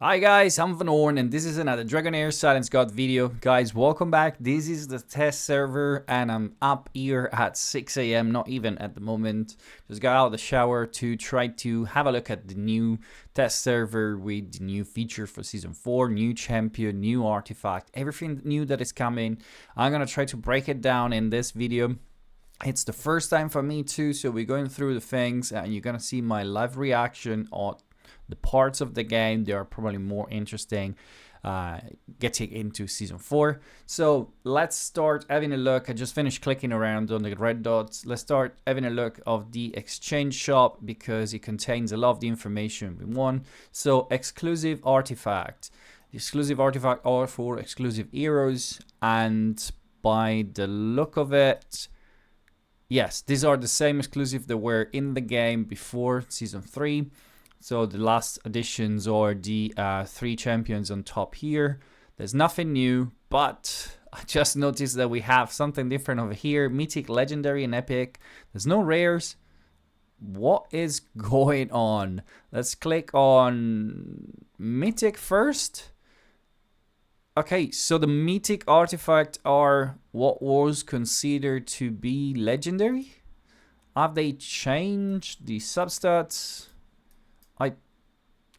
Hi guys, I'm Van and this is another Dragonheir Silence God video. Guys, welcome back. This is the test server and I'm up here at 6 a.m, not even at the moment. Just got out of the shower to try to have a look at the new test server with the new feature for Season 4, new champion, new artifact, everything new that is coming. I'm gonna try to break it down in this video. It's the first time for me too, so we're going through the things and you're gonna see my live reaction on the parts of the game that are probably more interesting getting into Season 4. So let's start having a look. I just finished clicking around on the red dots. Let's start having a look of the exchange shop because it contains a lot of the information we want. So exclusive artifact. The exclusive artifact are for exclusive heroes, and by the look of it, yes, these are the same exclusive that were in the game before Season 3. So the last additions are the 3 champions on top here. There's nothing new, but I just noticed that we have something different over here. Mythic, Legendary, and Epic. There's no rares. What is going on? Let's click on Mythic first. Okay, so the Mythic artifact are what was considered to be Legendary. Have they changed the substats?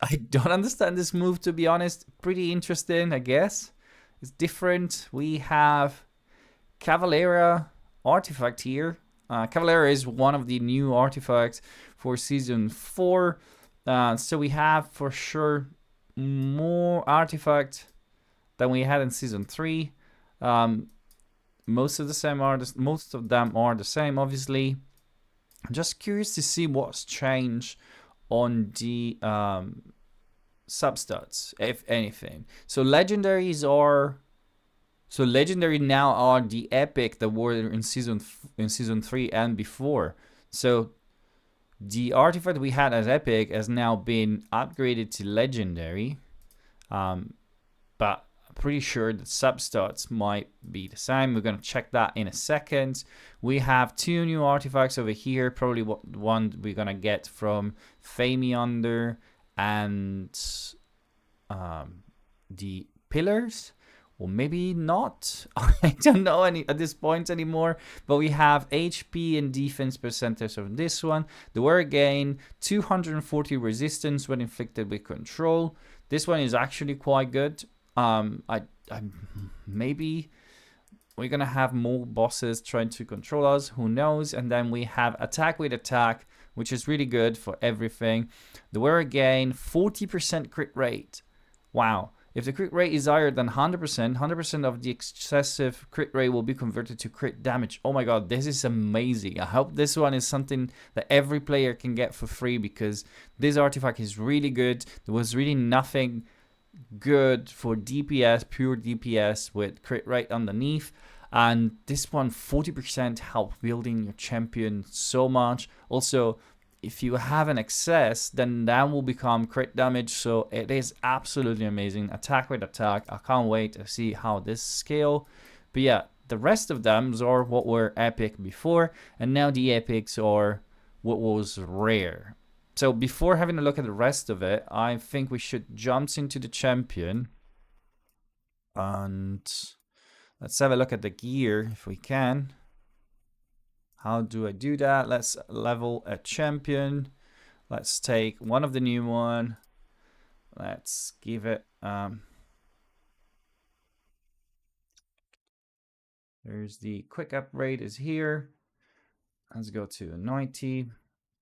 I don't understand this move, to be honest. Pretty interesting, I guess. It's different. We have Calavera artifact here. Calavera is one of the new artifacts for Season 4. So we have for sure more artifacts than we had in Season 3. Most of them are the same, obviously. I'm just curious to see what's changed on the substats, if anything. So legendary now are the epic that were in season 3 and before. So the artifact we had as epic has now been upgraded to legendary, but I'm pretty sure the substats might be the same. We're going to check that in a second. We have 2 new artifacts over here, probably one we're going to get from Famiander and the pillars, or maybe not. I don't know at this point anymore. But we have HP and defense percentage of this one. The word gain 240 resistance when inflicted with control. This one is actually quite good. I maybe we're gonna have more bosses trying to control us, who knows. And then we have attack with attack, which is really good for everything. The word gain 40% crit rate. Wow. If the crit rate is higher than 100% of the excessive crit rate will be converted to crit damage. Oh my god, this is amazing. I hope this one is something that every player can get for free, because this artifact is really good. There was really nothing good for DPS, pure DPS with crit rate underneath. And this one, 40% help building your champion so much. Also, if you have an excess, then that will become crit damage. So it is absolutely amazing. Attack with attack. I can't wait to see how this scale. But yeah, the rest of them are what were epic before, and now the epics are what was rare. So before having a look at the rest of it, I think we should jump into the champion. And let's have a look at the gear if we can. How do I do that? Let's level a champion. Let's take one of the new one. Let's give it... there's the quick upgrade is here. Let's go to 90.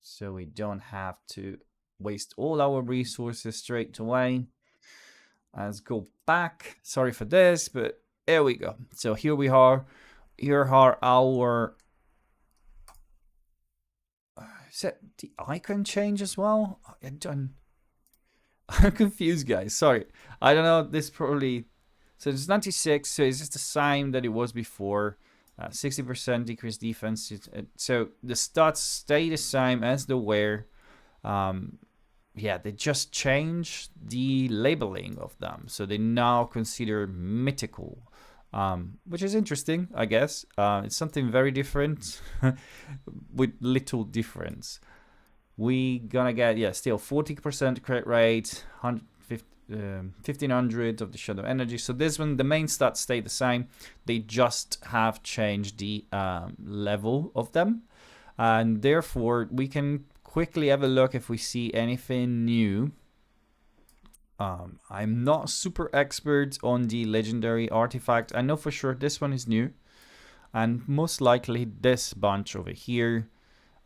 So we don't have to waste all our resources straight away. Let's go back. Sorry for this, but there we go. So here we are. Here are our... is that the icon change as well? I'm confused, guys. Sorry. I don't know. This probably... so it's 96. So it's just the same that it was before. 60% decreased defense. So the stats stay the same as they were. Yeah, they just changed the labeling of them. So they now consider mythical, which is interesting, I guess. It's something very different with little difference. We gonna get, yeah, still 40% crit rate, 1500 of the shadow energy. So this one, the main stats stay the same. They just have changed the level of them. And therefore, we can quickly have a look if we see anything new. I'm not super expert on the legendary artifact. I know for sure this one is new. And most likely this bunch over here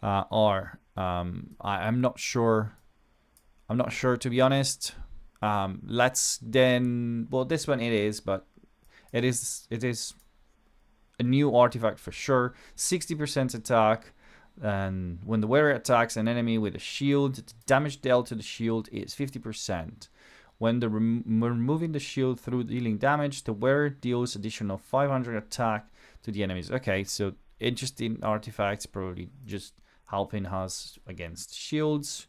are. I'm not sure. I'm not sure, to be honest. Let's then. Well, this one it is, but it is a new artifact for sure. 60% attack. And when the wearer attacks an enemy with a shield, the damage dealt to the shield is 50%. When removing the shield through dealing damage, the wearer deals additional 500 attack to the enemies. Okay, so interesting artifacts, probably just helping us against shields.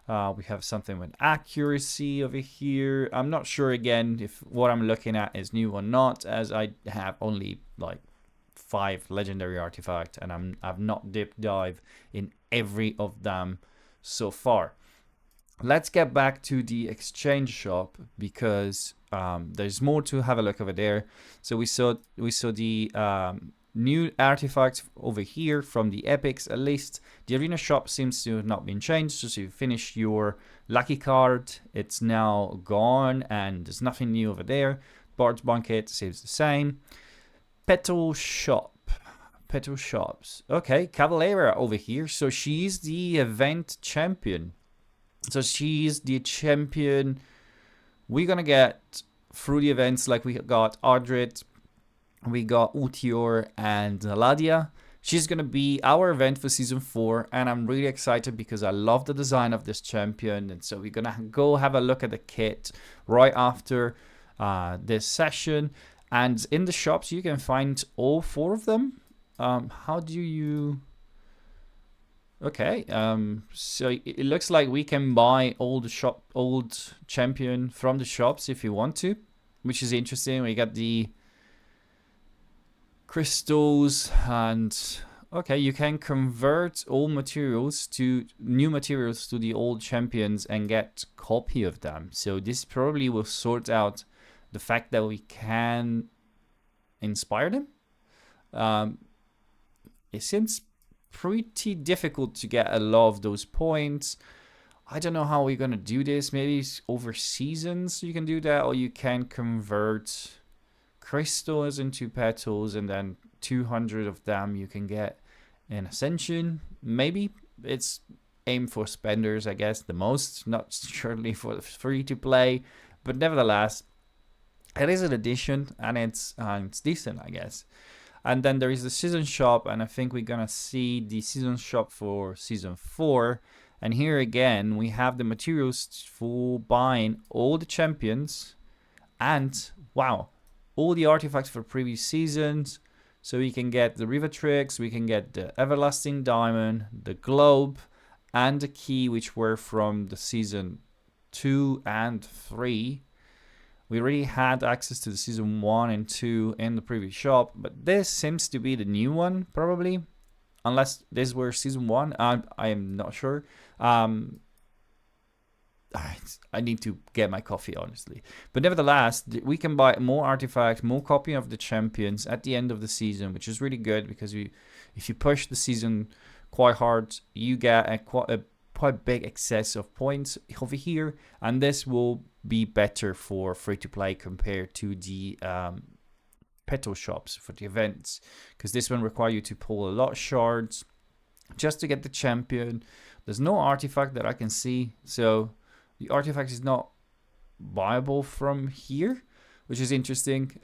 We have something with accuracy over here. I'm not sure again if what I'm looking at is new or not, as I have only like 5 legendary artifacts and I've not deep dive in every of them so far. Let's get back to the exchange shop because there's more to have a look over there. So we saw the new artifacts over here from the epics. At least the arena shop seems to have not been changed. So if you finish your lucky card, it's now gone and there's nothing new over there. Bard's Banquet stays the same. Petal shops. Okay, Calavera over here. So she's the event champion. So she's the champion we're gonna get through the events. Like we got Ardrit, we got Utior and Ladia. She's gonna be our event for season 4, and I'm really excited because I love the design of this champion. And so we're gonna go have a look at the kit right after this session. And in the shops, you can find all 4 of them. How do you... Okay, so it looks like we can buy old champion from the shops if you want to, which is interesting. We got the crystals and... Okay, you can convert all materials to new materials to the old champions and get copy of them. So this probably will sort out the fact that we can inspire them. It seems pretty difficult to get a lot of those points. I don't know how we're gonna do this. Maybe over seasons you can do that, or you can convert crystals into petals and then 200 of them you can get in Ascension. Maybe it's aimed for spenders, I guess, the most, not surely for the free to play, but nevertheless it is an addition and it's decent, I guess. And then there is the season shop, and I think we're gonna see the season shop for season 4. And here again we have the materials for buying all the champions and wow, all the artifacts for previous seasons. So we can get the Rivatrix, we can get the Everlasting Diamond, the Globe, and the Key, which were from the season 2 and 3. We already had access to the season 1 and 2 in the previous shop, but this seems to be the new one, probably. Unless this were season 1, I am not sure. I need to get my coffee, honestly. But nevertheless, we can buy more artifacts, more copy of the champions at the end of the season, which is really good because if you push the season quite hard, you get a quite big excess of points over here, and this will be better for free-to-play compared to the petal shops for the events, because this one requires you to pull a lot of shards just to get the champion. There's no artifact that I can see, so the artifact is not viable from here, which is interesting.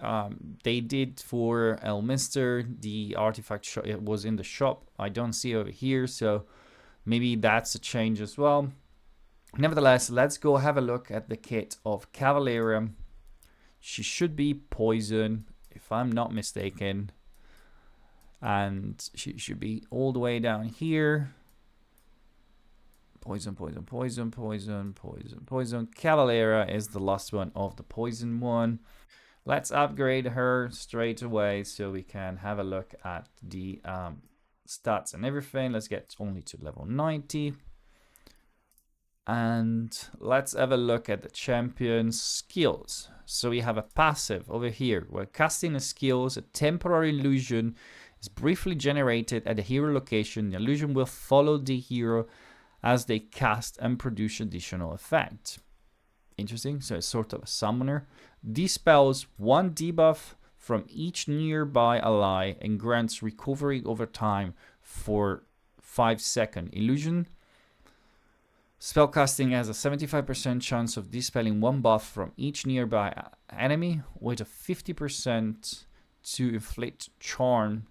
They did for Elminster, the artifact it was in the shop. I don't see it over here, so maybe that's a change as well. Nevertheless, let's go have a look at the kit of Cavalera. She should be poison, if I'm not mistaken. And she should be all the way down here. Poison, poison, poison, poison, poison, poison. Cavalera is the last one of the poison one. Let's upgrade her straight away so we can have a look at the stats and everything. Let's get only to level 90. And let's have a look at the champion's skills. So we have a passive over here. While casting a skills, a temporary illusion is briefly generated at the hero location. The illusion will follow the hero as they cast and produce additional effect. Interesting. So it's sort of a summoner. Dispels one debuff from each nearby ally and grants recovery over time for 5 seconds. Illusion spellcasting has a 75% chance of dispelling one buff from each nearby enemy with a 50% to inflict charm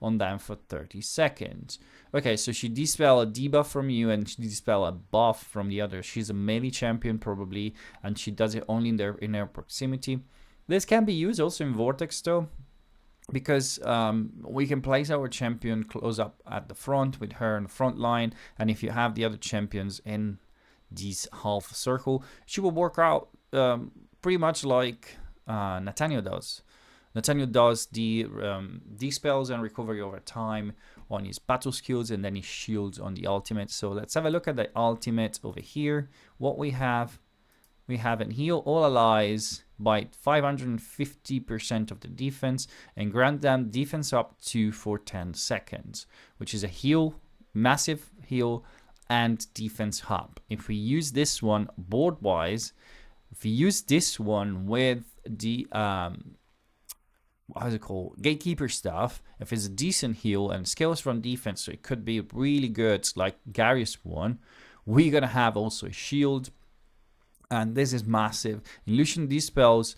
on them for 30 seconds. Okay, so she dispel a debuff from you and she dispel a buff from the other. She's a melee champion probably, and she does it only in their proximity. This can be used also in Vortex though, because we can place our champion close up at the front with her in the front line, and if you have the other champions in this half circle, she will work out pretty much like Nathaniel does. Nathaniel does the dispels and recovery over time on his battle skills, and then his shields on the ultimate. So let's have a look at the ultimate over here. What we have an heal all allies by 550% of the defense and grant them defense up to for 10 seconds, which is a heal, massive heal, and defense hub. If we use this one board wise, if we use this one with the how's it called, gatekeeper stuff, if it's a decent heal and skills from defense, so it could be really good like Gary's one, we're gonna have also a shield, and this is massive. Illusion dispels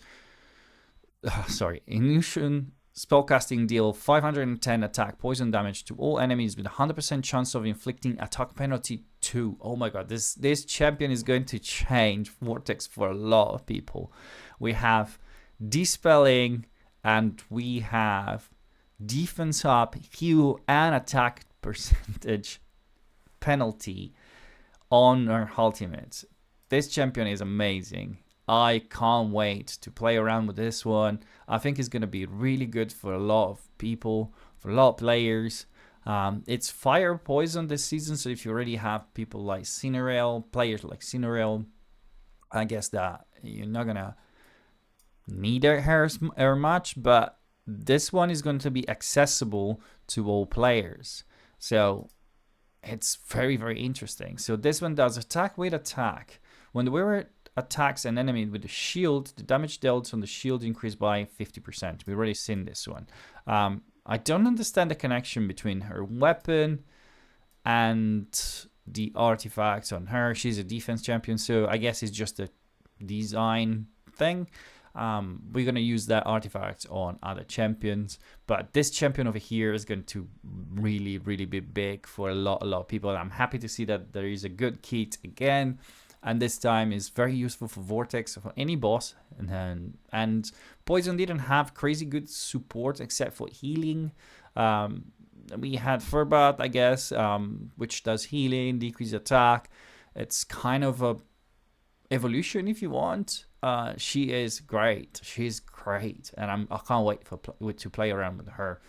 illusion spellcasting deal 510 attack poison damage to all enemies with 100% chance of inflicting attack penalty 2. Oh my god, this champion is going to change Vortex for a lot of people. We have dispelling, and we have defense up, heal, and attack percentage penalty on our ultimates. This champion is amazing. I can't wait to play around with this one. I think it's going to be really good for a lot of people, for a lot of players. It's fire poison this season, so if you already have people like Cinerel, players like Cinerel, I guess that you're not going to need her much, but this one is going to be accessible to all players, so it's very, very interesting. So this one does attack with attack. When the wearer attacks an enemy with a shield, the damage dealt on the shield increased by 50%. We've already seen this one. I don't understand the connection between her weapon and the artifacts on her. She's a defense champion, so I guess it's just a design thing. We're going to use that artifact on other champions, but this champion over here is going to really, really be big for a lot of people. I'm happy to see that there is a good kit again, and this time is very useful for Vortex, for any boss. And Poison didn't have crazy good support except for healing. We had Furbat, I guess, which does healing, decrease attack. It's kind of a evolution if you want. She is great. She's great, and I can't wait to play around with her.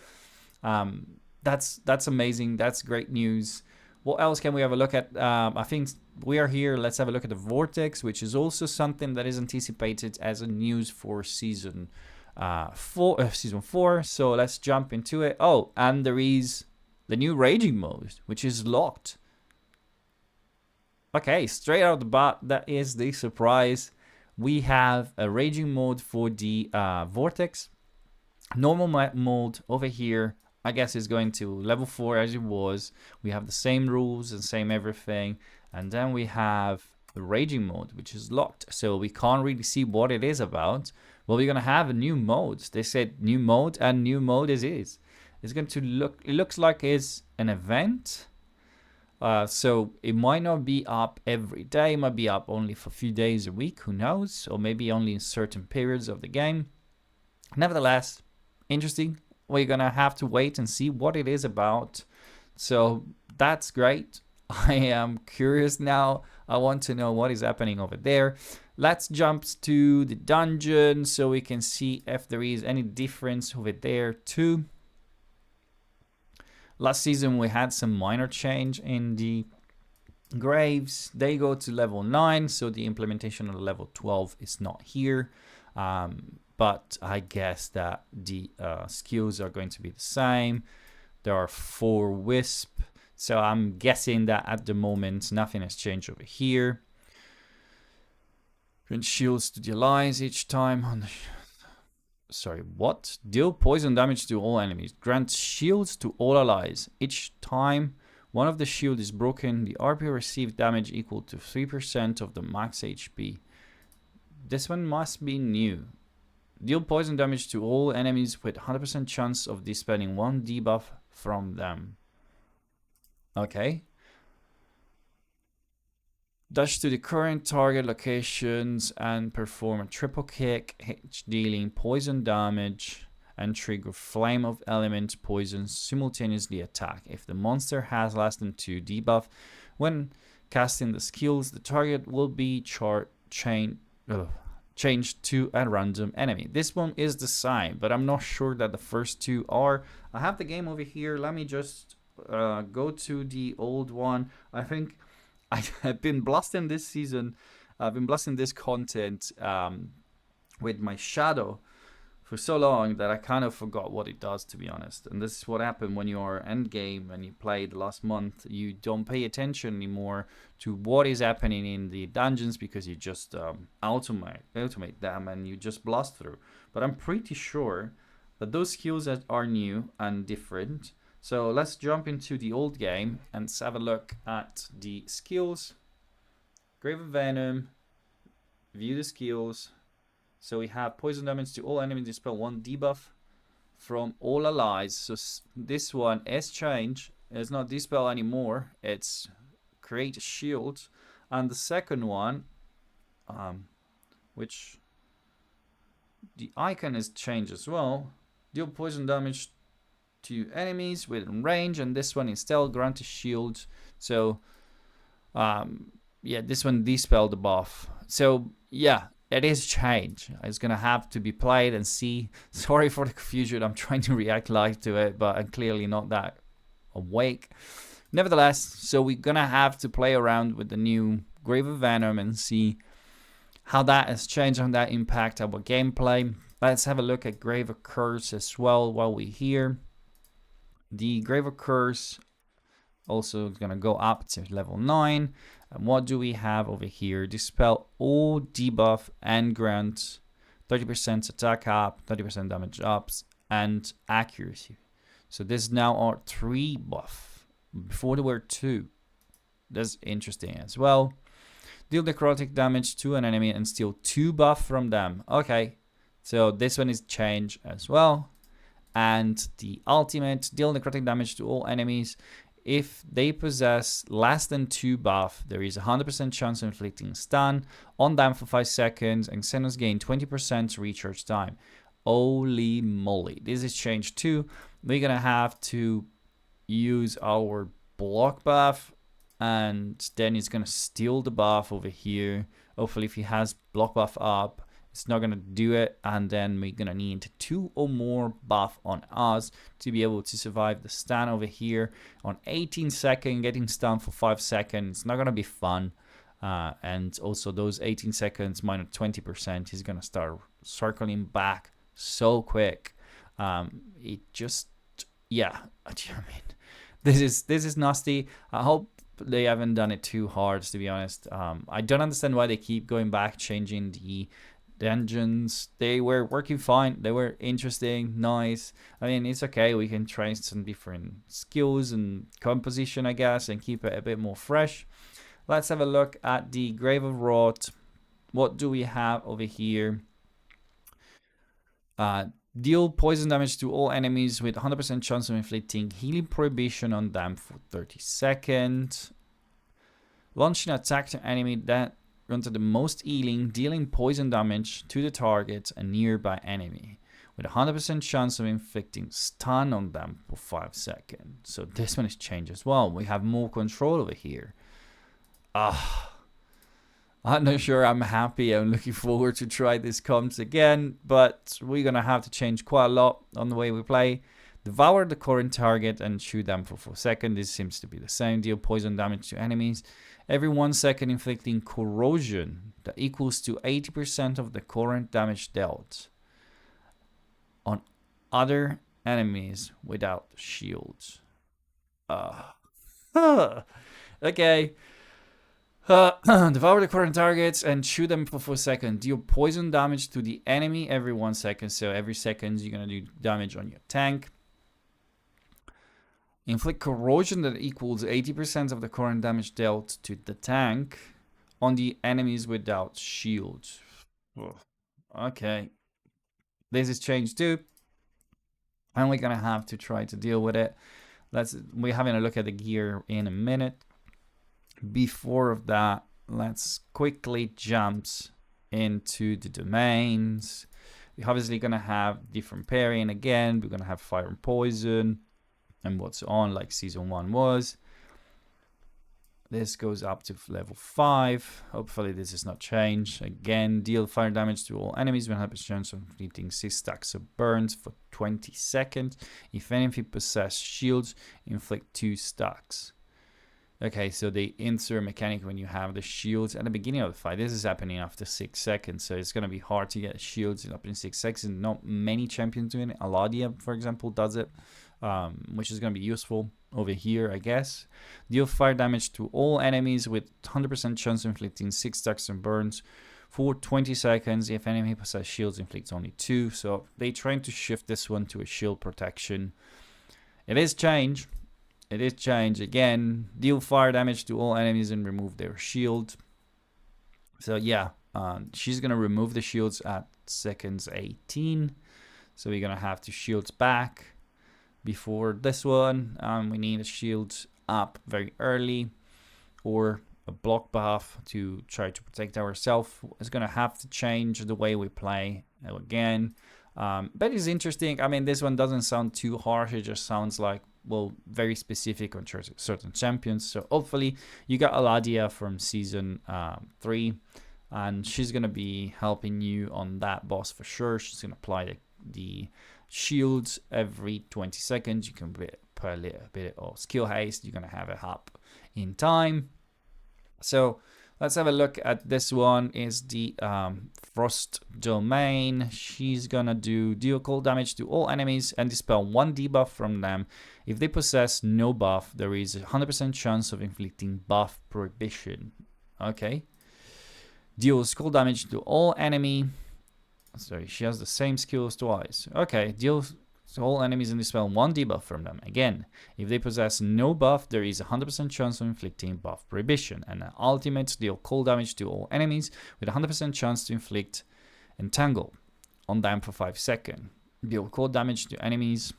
That's amazing. That's great news. What else can we have a look at? I think we are here. Let's have a look at the Vortex, which is also something that is anticipated as a news for season 4. So let's jump into it. Oh, and there is the new raging mode, which is locked. Okay, straight out of the bat, that is the surprise. We have a raging mode for the Vortex. Normal mode over here, I guess, is going to level 4 as it was. We have the same rules and same everything. And then we have the raging mode, which is locked. So we can't really see what it is about. Well, we're going to have a new mode. They said new mode, and new mode is. It's going to look, it looks like it's an event. So it might not be up every day. It might be up only for a few days a week. Who knows? Or maybe only in certain periods of the game. Nevertheless, interesting. We're going to have to wait and see what it is about. So that's great. I am curious now. I want to know what is happening over there. Let's jump to the dungeon so we can see if there is any difference over there too. Last season we had some minor change in the Graves, they go to level 9, so the implementation of level 12 is not here. But I guess that the skills are going to be the same. There are 4 Wisp, so I'm guessing that at the moment nothing has changed over here. Grant shields to the allies each time on the... Sorry, what? Deal poison damage to all enemies. Grant shields to all allies. Each time one of the shield is broken, the RP received damage equal to 3% of the max HP. This one must be new. Deal poison damage to all enemies with 100% chance of dispelling 1 debuff from them. Okay. Dash to the current target locations and perform a triple kick, dealing poison damage and trigger Flame of Element poison simultaneously attack. If the monster has less than 2 debuff, when casting the skills, the target will be changed to a random enemy. This one is the same, but I'm not sure that the first 2 are. I have the game over here. Let me just go to the old one. I think I've been blasting this season. I've been blasting this content with my shadow for so long that I kind of forgot what it does, to be honest. And this is what happened when you are end game and you play the last month. You don't pay attention anymore to what is happening in the dungeons because you just automate them and you just blast through. But I'm pretty sure that those skills are new and different. So let's jump into the old game and let's have a look at the skills. Grave of Venom, view the skills. So we have poison damage to all enemies, dispel 1 debuff from all allies. So this one is changed. It's not dispel anymore. It's create a shield. And the second one, which the icon is changed as well. Deal poison damage to enemies within range, and this one instead grant a shield. So yeah, this one dispel the buff. So yeah, it is change. It's gonna have to be played and see. Sorry for the confusion. I'm trying to react live to it, but I'm clearly not that awake. Nevertheless, so we're gonna have to play around with the new Grave of Venom and see how that has changed, how that impact our gameplay. Let's have a look at Grave of Curse as well while we're here. The Grave of Curse also is gonna go up to level 9. And what do we have over here? Dispel all debuff and grant 30% attack up, 30% damage ups, and accuracy. So this now are 3 buff. Before there were 2. That's interesting as well. Deal necrotic damage to an enemy and steal 2 buff from them. Okay, so this one is changed as well. And the ultimate, deal necrotic damage to all enemies. If they possess less than 2 buff, there is a 100% chance of inflicting stun on them for 5 seconds, and Xenos gain 20% recharge time. Holy moly, this is changed too. We're gonna have to use our block buff, and then it's gonna steal the buff over here. Hopefully if he has block buff up, it's not gonna do it, and then we're gonna need 2 or more buff on us to be able to survive the stun over here. On 18 seconds, getting stunned for 5 seconds, it's not gonna be fun. And also those 18 seconds minus 20%, he's gonna start circling back so quick. It just, yeah, I mean, this is nasty. I hope they haven't done it too hard, to be honest. I don't understand why they keep going back, changing the dungeons. They were working fine. They were interesting, nice. I mean, it's okay. We can try some different skills and composition, I guess, and keep it a bit more fresh. Let's have a look at the Grave of Rot. What do we have over here? Deal poison damage to all enemies with 100% chance of inflicting healing prohibition on them for 30 seconds. Launch an attack to enemy that granted the most healing, dealing poison damage to the target and nearby enemy with a 100% chance of inflicting stun on them for 5 seconds. So this one is changed as well. We have more control over here. I'm not sure I'm happy. I'm looking forward to try this comps again, but we're gonna have to change quite a lot on the way we play. Devour the current target and shoot them for 4 seconds. This seems to be the same. Deal poison damage to enemies Every 1 second inflicting corrosion that equals to 80% of the current damage dealt on other enemies without shields. Okay. Devour the current targets and shoot them for 4 seconds. Deal poison damage to the enemy every 1 second. So every second you're gonna do damage on your tank. Inflict corrosion that equals 80% of the current damage dealt to the tank on the enemies without shields. Okay. This is changed too. I'm only gonna have to try to deal with it. We're having a look at the gear in a minute. Before of that, let's quickly jump into the domains. We're obviously gonna have different pairing again. We're gonna have fire and poison and what's on, like season 1 was. This goes up to level 5. Hopefully this is not changed. Again, deal fire damage to all enemies when 100% chance of completing 6 stacks of burns for 20 seconds. If anything possess shields, inflict 2 stacks. Okay, so they insert a mechanic when you have the shields at the beginning of the fight. This is happening after 6 seconds, so it's going to be hard to get shields up in 6 seconds. Not many champions doing it. Aladia, for example, does it, which is going to be useful over here, I guess. Deal fire damage to all enemies with 100% chance of inflicting 6 stacks and burns for 20 seconds. If enemy possess shields, inflicts only 2. So they trying to shift this one to a shield protection. It is change. It is change again. Deal fire damage to all enemies and remove their shield. So yeah, she's gonna remove the shields at seconds 18. So we're gonna have to shields back before this one. We need a shield up very early, or a block buff to try to protect ourselves. It's gonna have to change the way we play again. But it's interesting. I mean, this one doesn't sound too harsh. It just sounds like, well, very specific on certain champions. So hopefully you got Aladia from season 3, and she's gonna be helping you on that boss for sure. She's gonna apply the shields every 20 seconds. You can put a little bit of skill haste. You're gonna have it up in time. So let's have a look at this one. Is the Frost domain. She's gonna deal cold damage to all enemies and dispel 1 debuff from them. If they possess no buff, there is a 100% chance of inflicting buff prohibition. Okay. Deals cold damage to all enemy. Sorry, she has the same skills twice. Okay, deals to all enemies and dispel 1 debuff from them. Again, if they possess no buff, there is a 100% chance of inflicting buff prohibition. And ultimates deal cold damage to all enemies with a 100% chance to inflict entangle on them for 5 seconds. Deal cold damage to enemies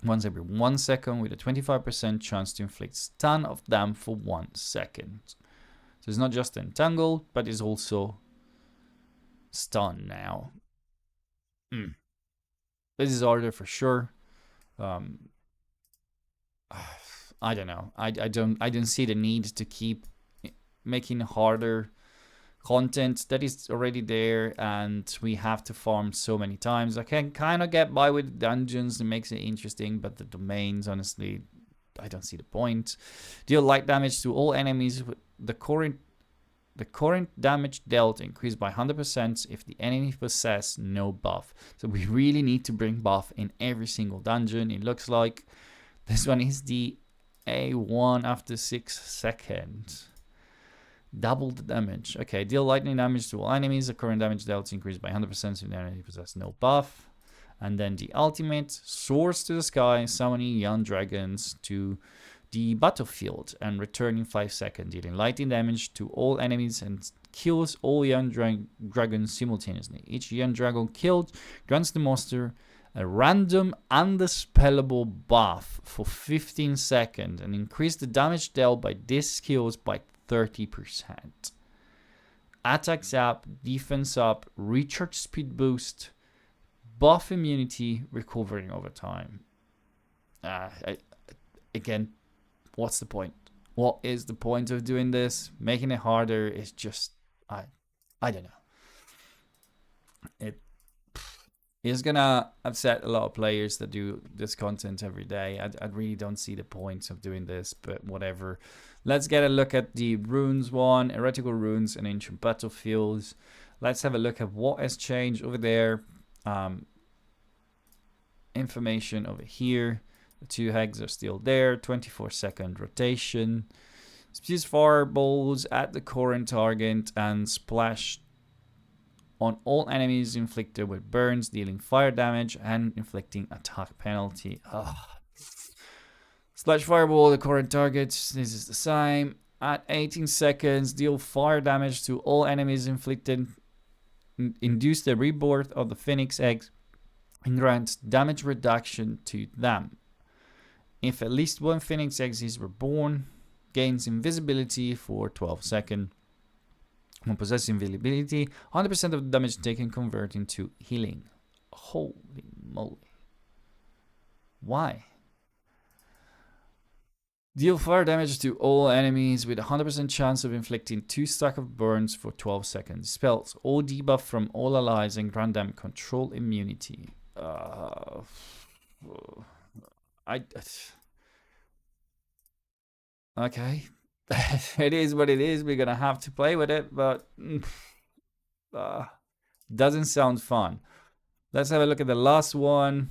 once every 1 second with a 25% chance to inflict stun of them for 1 second. So it's not just entangle, but it's also stun now. This is harder for sure. I don't know. I don't see the need to keep making harder content that is already there, and we have to farm so many times. I can kind of get by with dungeons. It makes it interesting, but the domains, honestly, I don't see the point. Deal light damage to all enemies with the current damage dealt increased by 100% if the enemy possess no buff. So we really need to bring buff in every single dungeon. It looks like this one is the A1 after 6 seconds. Double the damage. Okay, deal lightning damage to all enemies. The current damage dealt increased by 100% if the enemy possess no buff. And then the ultimate, soars to the sky, summoning young dragons to the battlefield and return in 5 seconds, dealing lightning damage to all enemies and kills all young dragons simultaneously. Each young dragon killed grants the monster a random undispellable buff for 15 seconds and increase the damage dealt by these skills by 30%. Attacks up, defense up, recharge speed boost, buff immunity, recovering over time. Again, what's the point? What is the point of doing this? Making it harder is just, I don't know. It's gonna upset a lot of players that do this content every day. I really don't see the point of doing this, but whatever. Let's get a look at the runes one, Heretical Ruins and Ancient Battlefields. Let's have a look at what has changed over there. Information over here. The 2 hegs are still there. 24-second rotation. Spews fireballs at the current target and splash on all enemies inflicted with burns, dealing fire damage and inflicting attack penalty. Ugh. Splash fireball, the current target. This is the same. At 18 seconds, deal fire damage to all enemies inflicted. Induce the rebirth of the Phoenix eggs and grants damage reduction to them. If at least one Phoenix egg is reborn, gains invisibility for 12 seconds. When possessing invisibility, 100% of the damage taken convert into healing. Holy moly. Why? Deal fire damage to all enemies with a 100% chance of inflicting 2 stacks of burns for 12 seconds. Spells all debuff from all allies and grant them control immunity. Okay. It is what it is. We're gonna have to play with it, but doesn't sound fun. Let's have a look at the last one.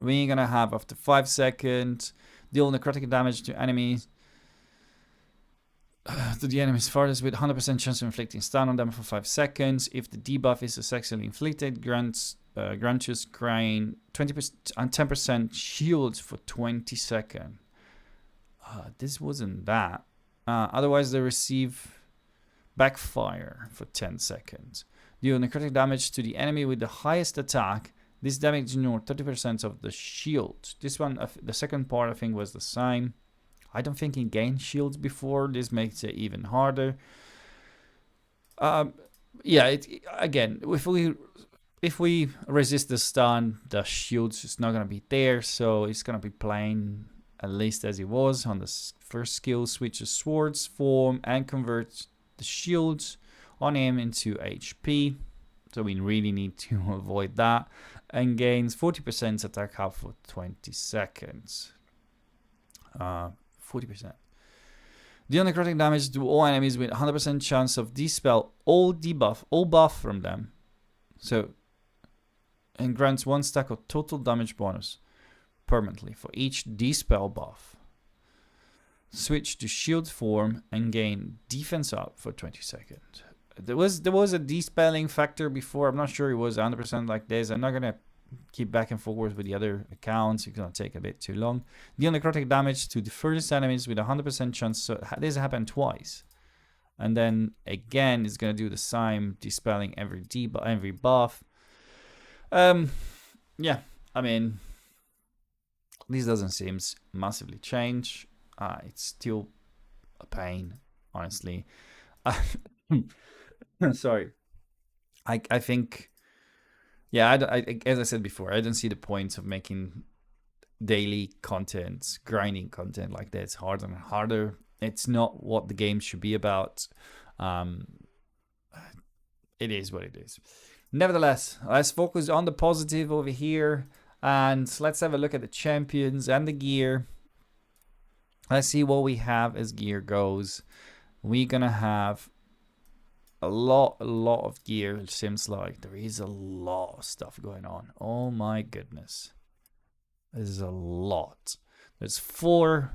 We're gonna have after 5 seconds, deal necrotic damage to enemies. To the enemy's farthest with 100% chance of inflicting stun on them for 5 seconds. If the debuff is successfully inflicted, grants you crying 20% and 10% shields for 20 seconds. This wasn't that. Otherwise, they receive backfire for 10 seconds. Deal necrotic damage to the enemy with the highest attack. This damage ignores 30% of the shield. This one, the second part, I think, was the same. I don't think he gained shields before. This makes it even harder. Yeah, again, if we resist the stun, the shields is not gonna be there, so it's gonna be plain at least as it was on the first skill. Switches swords form and converts the shields on him into HP. So we really need to avoid that. And gains 40% attack out for 20 seconds. 40%. Deal necrotic damage to all enemies with 100% chance of dispel all debuff, all buff from them. So, and grants 1 stack of total damage bonus permanently for each dispel buff. Switch to shield form and gain defense up for 20 seconds. There was a dispelling factor before. I'm not sure it was 100% like this. I'm not gonna keep back and forth with the other accounts. It's gonna take a bit too long. Deal necrotic damage to the furthest enemies with 100% chance. So this happened twice, and then again it's gonna do the same, dispelling every debuff, every buff. Yeah, I mean, this doesn't seem massively change. It's still a pain, honestly. Sorry. I think, yeah, as I said before, I don't see the point of making daily content, grinding content like that. It's harder and harder. It's not what the game should be about. It is what it is. Nevertheless, let's focus on the positive over here. And let's have a look at the champions and the gear. Let's see what we have as gear goes. We're gonna have a lot of gear. It seems like there is a lot of stuff going on. Oh my goodness, there's a lot. There's 4.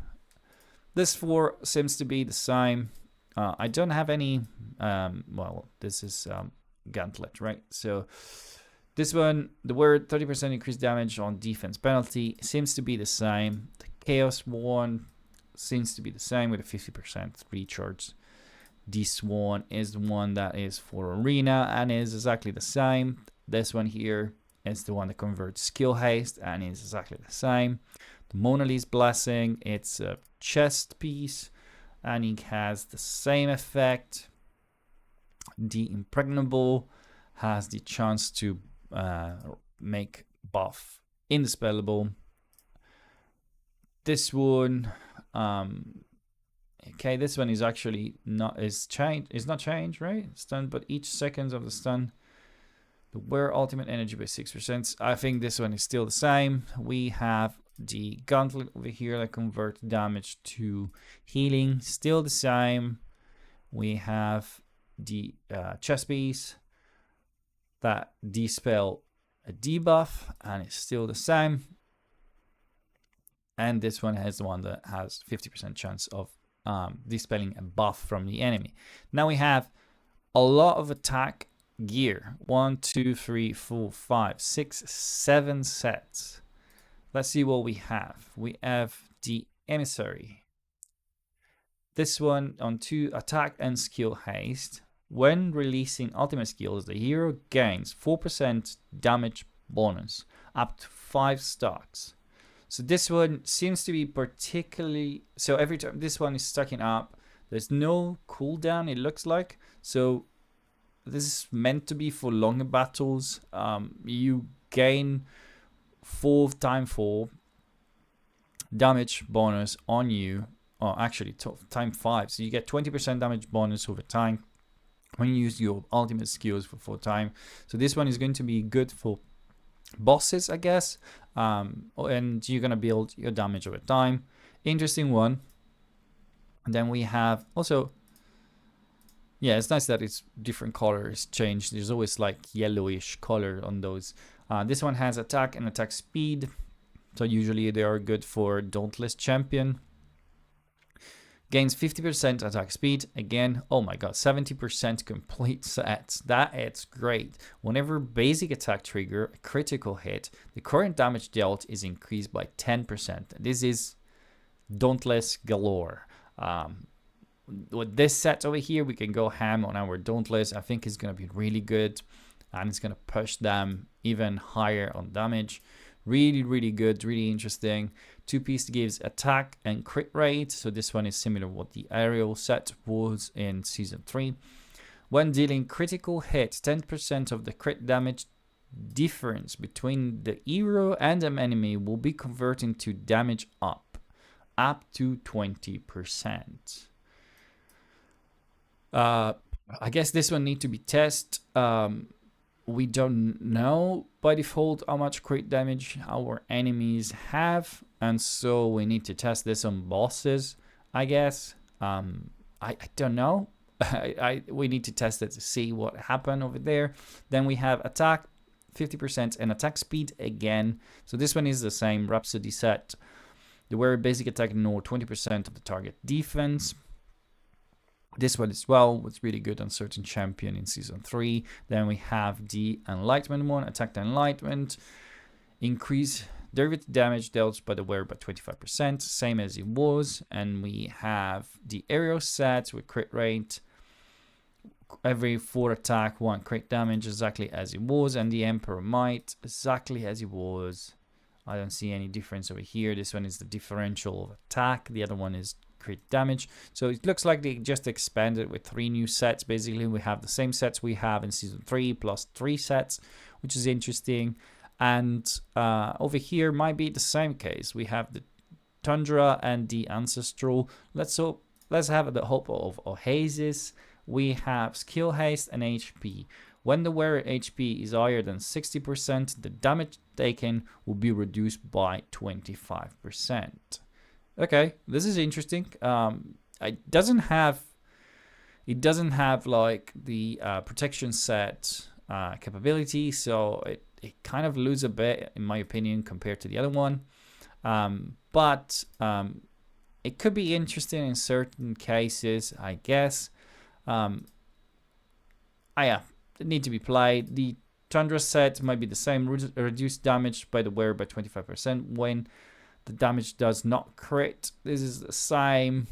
This 4 seems to be the same. I don't have any. Well, this is gauntlet, right? So this one, the word 30% increased damage on defense penalty seems to be the same. The chaos one seems to be the same with a 50% recharge. This one is the one that is for arena and is exactly the same. This one here is the one that converts skill haste and is exactly the same. The Mona Lisa blessing, it's a chest piece and it has the same effect. The impregnable has the chance to make buff indispellable. This one, okay, this one is actually not changed, right? Stun, but each second of the stun The wear ultimate energy by 6%. I think this one is still the same. We have the gauntlet over here that converts damage to healing, still the same. We have the chest piece that dispel a debuff, and it's still the same. And this one has the one that has 50% chance of dispelling a buff from the enemy. Now we have a lot of attack gear. 1, 2, 3, 4, 5, 6, 7 sets. Let's see what we have. We have the emissary. This one on 2 attack and skill haste. When releasing ultimate skills, the hero gains 4% damage bonus up to 5 stacks. So this one seems to be particularly, so every time this one is stacking up, there's no cooldown, it looks like. So this is meant to be for longer battles. You gain 4 times 4 damage bonus on you, or actually times 5. So you get 20% damage bonus over time when you use your ultimate skills for 4 times. So this one is going to be good for bosses, I guess, and you're gonna build your damage over time. Interesting one. And then we have also, yeah, it's nice that it's different colors changed. There's always like yellowish color on those. This one has attack and attack speed, so usually they are good for Dauntless Champion. Gains 50% attack speed. Again, oh my god, 70% complete sets. That is great. Whenever basic attack trigger a critical hit, the current damage dealt is increased by 10%. This is Dauntless galore. With this set over here, we can go ham on our Dauntless. I think it's going to be really good, and it's going to push them even higher on damage. Really, really good, really interesting. 2-piece gives attack and crit rate. So this one is similar to what the aerial set was in Season 3. When dealing critical hits, 10% of the crit damage difference between the hero and an enemy will be converted to damage up to 20%. I guess this one needs to be tested. We don't know by default how much crit damage our enemies have, and so we need to test this on bosses, I guess. I don't know. We need to test it to see what happened over there. Then we have attack 50% and attack speed again. So this one is the same Rhapsody set. The wear basic attack ignore 20% of the target defense. This one as well was really good on certain champion in Season 3. Then we have the Enlightenment one, Attack the Enlightenment. Increase derivative damage dealt by the wearer by 25%, same as it was. And we have the Aerial set with crit rate. Every 4 attack, 1 crit damage, exactly as it was. And the Emperor Might, exactly as it was. I don't see any difference over here. This one is the differential of attack. The other one is crit damage. So it looks like they just expanded with 3 new sets. Basically, we have the same sets we have in Season 3 plus 3 sets, which is interesting. And over here might be the same case. We have the Tundra and the Ancestral. Let's have the hope of Oasis. We have skill haste and HP. When the wearer HP is higher than 60%, the damage taken will be reduced by 25%. Okay, this is interesting. It doesn't have like the protection set capability, so it kind of loses a bit, in my opinion, compared to the other one. But it could be interesting in certain cases, I guess. Yeah, it need to be played. The Tundra set might be the same, reduced damage by the wearer by 25% when the damage does not crit. This is the same,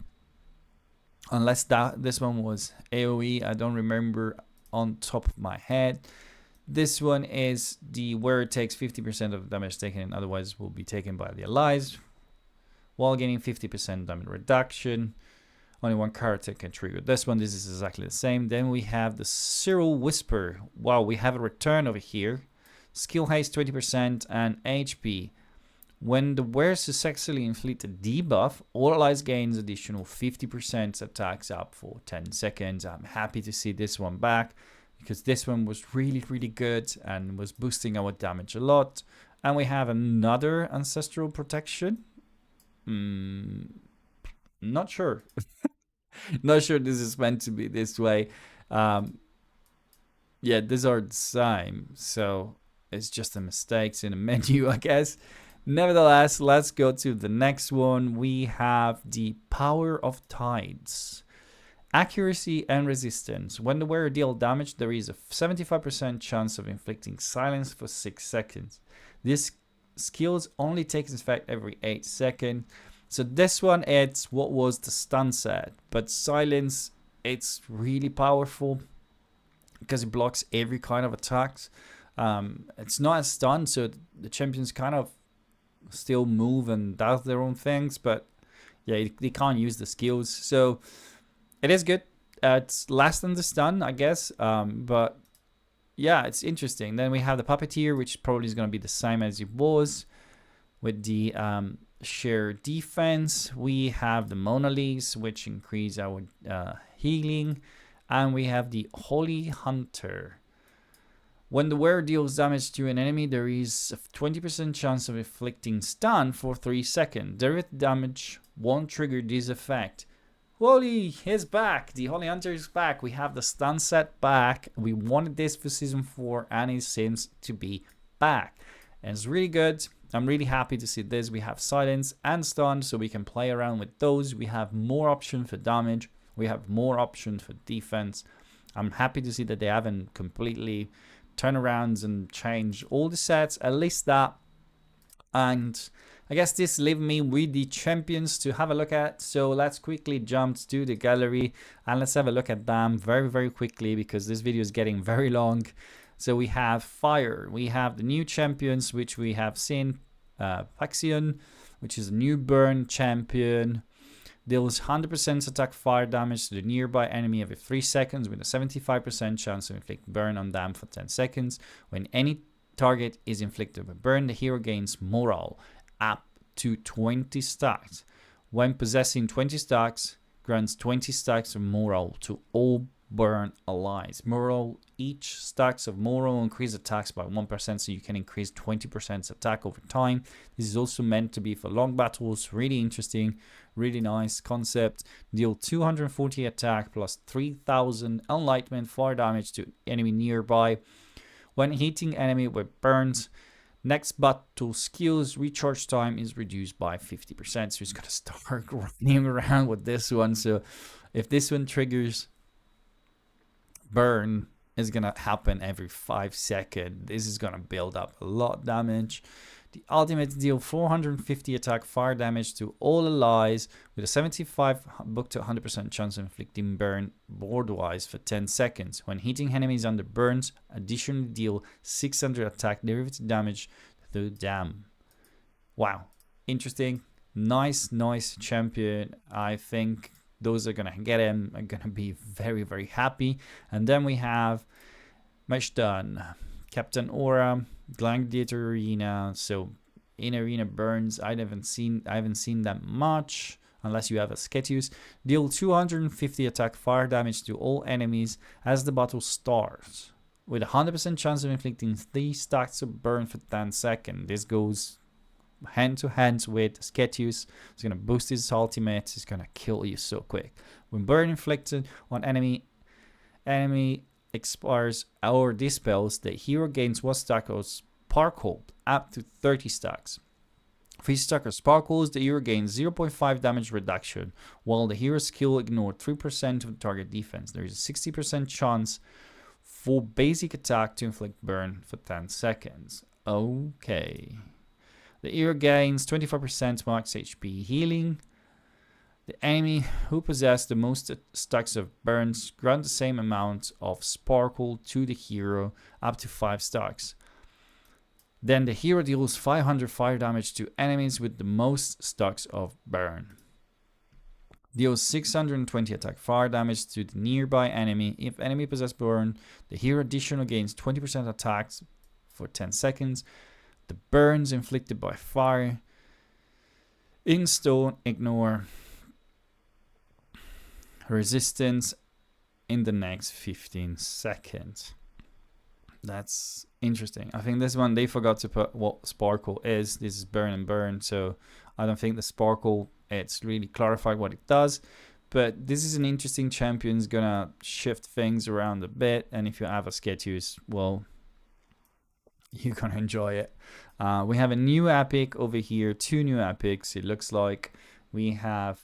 unless this one was AoE. I don't remember on top of my head. This one is the wearer takes 50% of the damage taken and otherwise will be taken by the allies, while gaining 50% damage reduction. Only 1 character can trigger this one. This is exactly the same. Then we have the Cyril Whisper. Wow, we have a return over here. Skill haste 20% and HP. When the wearer successfully inflicts a debuff, all allies gains additional 50% attacks up for 10 seconds. I'm happy to see this one back. because this one was really, really good and was boosting our damage a lot. And we have another ancestral protection. Not sure. Not sure this is meant to be this way. Yeah, these are the same, so it's just a mistakes in the menu, I guess. Nevertheless, let's go to the next one. We have the Power of Tides. Accuracy and resistance. When the wearer deals damage, there is a 75% chance of inflicting silence for 6 seconds. This skills only takes effect every 8 seconds. So this one, it's what was the stun set, but silence, it's really powerful because it blocks every kind of attacks. It's not a stun, so the champions kind of still move and does their own things, but yeah, they can't use the skills. So it is good. It's less than the stun, I guess, but yeah, it's interesting. Then we have the Puppeteer, which probably is going to be the same as it was with the sheer defense. We have the Mona Lisa, which increase our healing, and we have the Holy Hunter. When the wearer deals damage to an enemy, there is a 20% chance of inflicting stun for 3 seconds. Direct damage won't trigger this effect. Holy, he's back. The Holy Hunter is back. We have the stun set back. We wanted this for Season 4, and it seems to be back. And it's really good. I'm really happy to see this. We have silence and stun, so we can play around with those. We have more options for damage. We have more options for defense. I'm happy to see that they haven't completely turned around and changed all the sets, at least that. And I guess this leaves me with the champions to have a look at. So let's quickly jump to the gallery and let's have a look at them very, very quickly because this video is getting very long. So we have Fire. We have the new champions, which we have seen. Paxion, which is a new burn champion. Deals 100% attack fire damage to the nearby enemy every 3 seconds with a 75% chance to inflict burn on them for 10 seconds. When any target is inflicted with burn, the hero gains morale up to 20 stacks. When possessing 20 stacks, grants 20 stacks of morale to all burn allies. Morale, each stacks of morale increase attacks by 1%, so you can increase 20% attack over time. This is also meant to be for long battles. Really interesting, really nice concept. Deal 240 attack plus 3000 enlightenment fire damage to enemy nearby. When hitting enemy with burns, next battle skills recharge time is reduced by 50%. So it's gonna start running around with this one. So if this one triggers, burn is gonna happen every 5 seconds. This is gonna build up a lot of damage. The ultimate deal 450 attack fire damage to all allies with a 75 book to 100% chance of inflicting burn board-wise for 10 seconds. When hitting enemies under burns, additionally deal 600 attack derivative damage through them. Wow, interesting. Nice champion. I think those are gonna get him. I'm gonna be very, very happy. And then we have Meshdan, Captain Aura, Gladiator Arena. So in Arena burns, I haven't seen that much unless you have a Sketius. Deal 250 attack fire damage to all enemies as the battle starts, with a 100% chance of inflicting 3 stacks of burn for 10 seconds. This goes hand to hand with Sketius. It's gonna boost his ultimate. It's gonna kill you so quick. When burn inflicted on enemy expires or dispels, the hero gains 1 stack of sparkle up to 30 stacks. For each stack of sparkles, the hero gains 0.5 damage reduction, while the hero's skill ignores 3% of the target defense. There is a 60% chance for basic attack to inflict burn for 10 seconds. Okay. The hero gains 25% max HP healing. The enemy who possess the most stacks of burns grant the same amount of sparkle to the hero, up to 5 stacks. Then the hero deals 500 fire damage to enemies with the most stacks of burn. Deals 620 attack fire damage to the nearby enemy. If enemy possess burn, the hero additionally gains 20% attacks for 10 seconds. The burns inflicted by fire in stone ignore resistance in the next 15 seconds. That's interesting. I think this one they forgot to put what sparkle is. This is burn and burn, so I don't think the sparkle, it's really clarified what it does. But this is an interesting champion. It's gonna shift things around a bit, and if you have a Sketius, well, you're gonna enjoy it. We have a new epic over here, 2 new epics. It looks like we have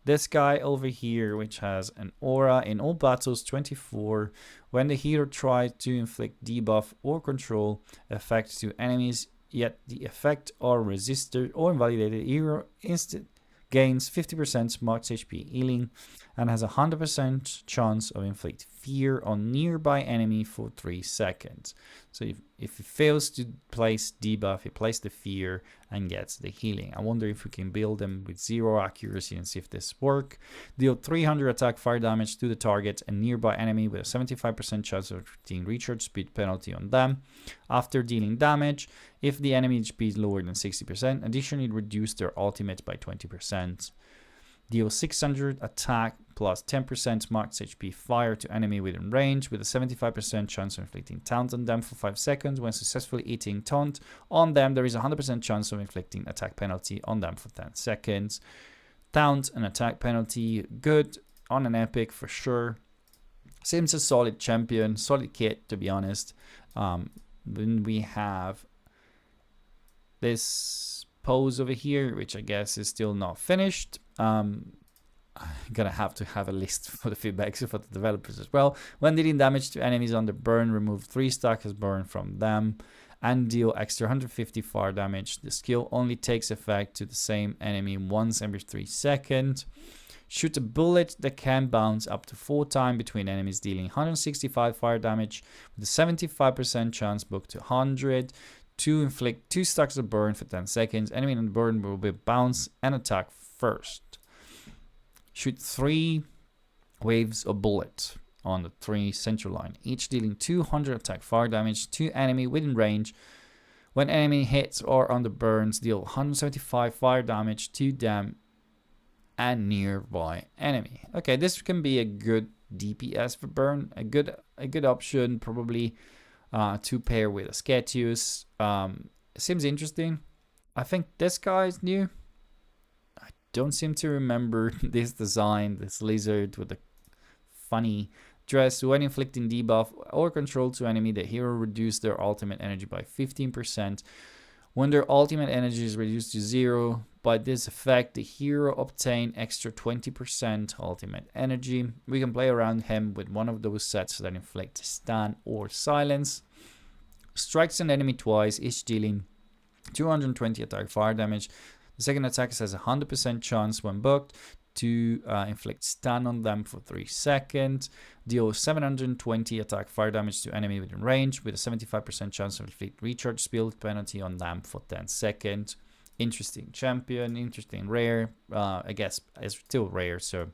this guy over here, which has an aura in all battles 24. When the hero tries to inflict debuff or control effects to enemies, yet the effect are resisted or invalidated, hero instant gains 50% max HP healing and has a 100% chance of inflict fear on nearby enemy for 3 seconds. So if it fails to place debuff, it places the fear and gets the healing. I wonder if we can build them with 0 accuracy and see if this works. Deal 300 attack fire damage to the target and nearby enemy with a 75% chance of inflicting recharge speed penalty on them. After dealing damage, if the enemy HP is lower than 60%, additionally reduce their ultimate by 20%. Deal 600 attack plus 10% max HP fire to enemy within range with a 75% chance of inflicting taunt on them for 5 seconds. When successfully hitting taunt on them, there is a 100% chance of inflicting attack penalty on them for 10 seconds. Taunt and attack penalty, good on an epic for sure. Seems a solid champion, solid kit to be honest. Then we have this pose over here, which I guess is still not finished. I'm gonna have to have a list for the feedbacks for the developers as well. When dealing damage to enemies under burn, remove 3 stacks of burn from them and deal extra 150 fire damage. The skill only takes effect to the same enemy once every 3 seconds. Shoot a bullet that can bounce up to 4 times between enemies, dealing 165 fire damage with a 75% chance book to 100. To inflict 2 stacks of burn for 10 seconds. Enemy on burn will be bounce and attack first. Shoot 3 waves of bullet on the 3 central line, each dealing 200 attack fire damage to enemy within range. When enemy hits or under burns, deal 175 fire damage to them and nearby enemy. Okay, this can be a good DPS for burn, a good option probably. To pair with a Sketius. Seems interesting. I think this guy is new. I don't seem to remember this design, this lizard with a funny dress. When inflicting debuff or control to enemy, the hero reduces their ultimate energy by 15%. When their ultimate energy is reduced to 0 by this effect, the hero obtains extra 20% ultimate energy. We can play around him with one of those sets that inflict stun or silence. Strikes an enemy twice, each dealing 220 attack fire damage. The second attack has a 100% chance when booked to inflict stun on them for 3 seconds. Deal 720 attack fire damage to enemy within range with a 75% chance of inflict recharge speed penalty on them for 10 seconds. Interesting champion, interesting rare. I guess it's still rare, so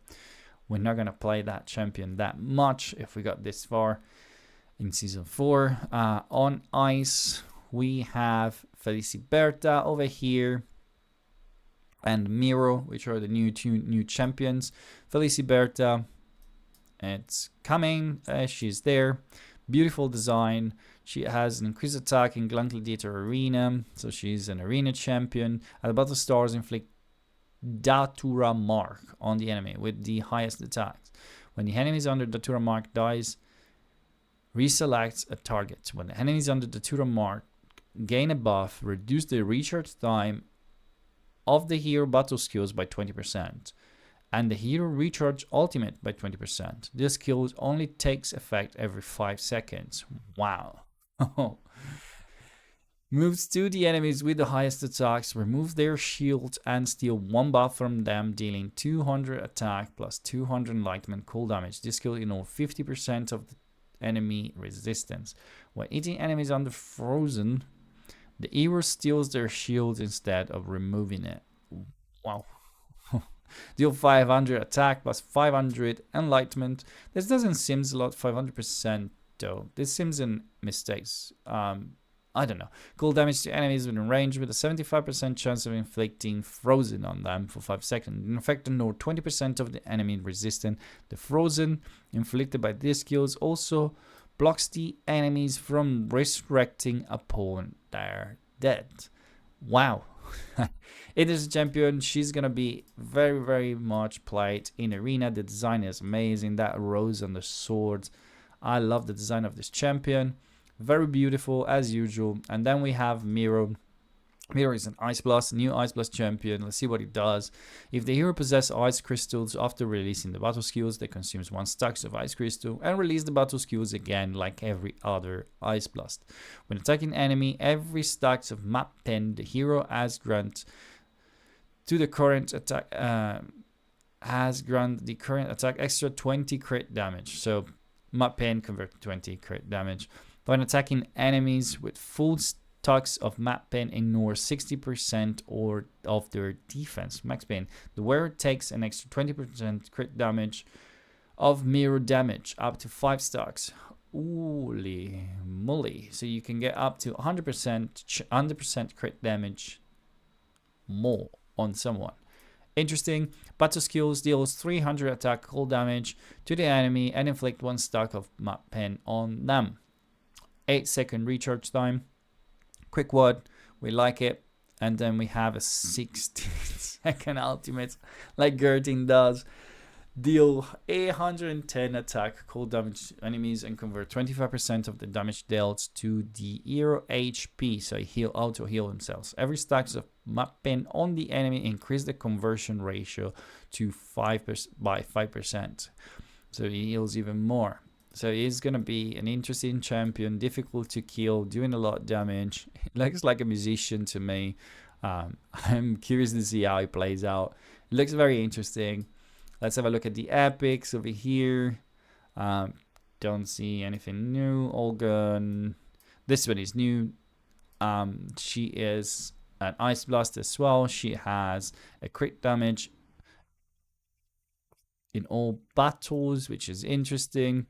we're not gonna play that champion that much if we got this far in season 4. On ice, we have Felicberta over here and Miro, which are the two new champions. Felicberta, it's coming. She's there. Beautiful design. She has an increased attack in Gladiator Arena, so she's an arena champion. At the bottom stars inflict Datura mark on the enemy with the highest attacks. When the enemy is under Datura mark dies, reselect a target. When the enemy is under Datura mark, gain a buff, reduce the recharge time of the hero battle skills by 20%, and the hero recharge ultimate by 20%. This skill only takes effect every 5 seconds. Wow. Moves to the enemies with the highest attacks, remove their shield and steal 1 buff from them, dealing 200 attack plus 200 enlightenment cool damage. This skill ignores 50% of the enemy resistance. When hitting enemies under frozen, the hero steals their shield instead of removing it. Wow. Deal 500 attack plus 500 enlightenment. This doesn't seem a lot, 500% though. This seems in mistakes. I don't know. Cold damage to enemies within range with a 75% chance of inflicting frozen on them for 5 seconds. In effect, ignore 20% of the enemy resistant. The frozen inflicted by these skills also blocks the enemies from resurrecting upon their dead. Wow. It is a champion. She's gonna be very, very much played in arena. The design is amazing. That rose on the sword. I love the design of this champion. Very beautiful as usual. And then we have Miro. Miro is an Ice Blast, new Ice Blast champion. Let's see what it does. If the hero possesses ice crystals after releasing the battle skills, they consume 1 stack of ice crystal and release the battle skills again like every other Ice Blast. When attacking enemy, every stack of map 10 the hero has grant to the current attack extra 20 crit damage. So map 10 convert to 20 crit damage. When attacking enemies with full stacks of map pen, ignore 60% or of their defense. Max Pain. The wearer takes an extra 20% crit damage of mirror damage up to 5 stacks. Holy moly. So you can get up to 100% crit damage more on someone. Interesting. Battle skills deals 300 attack cold damage to the enemy and inflict 1 stack of map pen on them. 8-second recharge time. Quick word, we like it. And then we have a 16-second ultimate like Gertin does. Deal 810 attack cold damage to enemies and convert 25% of the damage dealt to the hero HP. So auto heal themselves. Every stack of map pen on the enemy increase the conversion ratio to 5% by 5%. So he heals even more. So he's going to be an interesting champion, difficult to kill, doing a lot of damage. He looks like a musician to me. I'm curious to see how he plays out. It looks very interesting. Let's have a look at the epics over here. Don't see anything new. Olga, this one is new. She is an Ice Blast as well. She has a crit damage in all battles, which is interesting.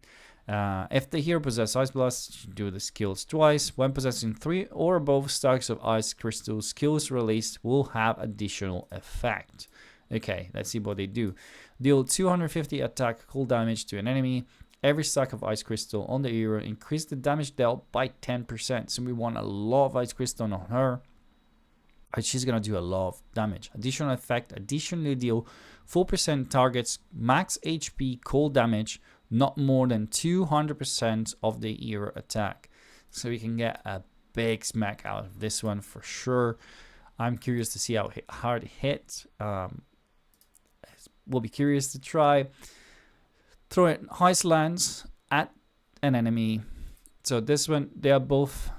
If the hero possesses Ice Blast, do the skills twice. When possessing 3 or above stacks of ice crystals, skills released will have additional effect. Okay, let's see what they do. Deal 250 attack cold damage to an enemy. Every stack of ice crystal on the hero increase the damage dealt by 10%. So we want a lot of ice crystal on her. But she's gonna do a lot of damage. Additional effect, additionally deal 4% targets max HP cold damage, not more than 200% of the hero attack. So we can get a big smack out of this one for sure. I'm curious to see how hard it hits. We'll be curious to try. Throw it ice lance at an enemy. So this one, they are both...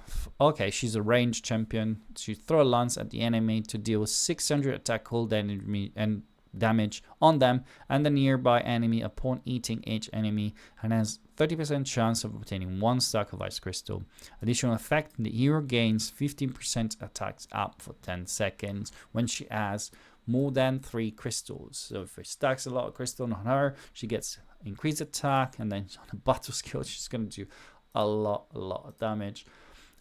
Okay, she's a ranged champion. She throw a lance at the enemy to deal 600 attack cold damage on them and the nearby enemy upon eating each enemy, and has 30% chance of obtaining 1 stack of ice crystal. Additional effect, the hero gains 15% attacks up for 10 seconds when she has more than 3 crystals. So if she stacks a lot of crystal on her, she gets increased attack, and then on the battle skill she's going to do a lot of damage.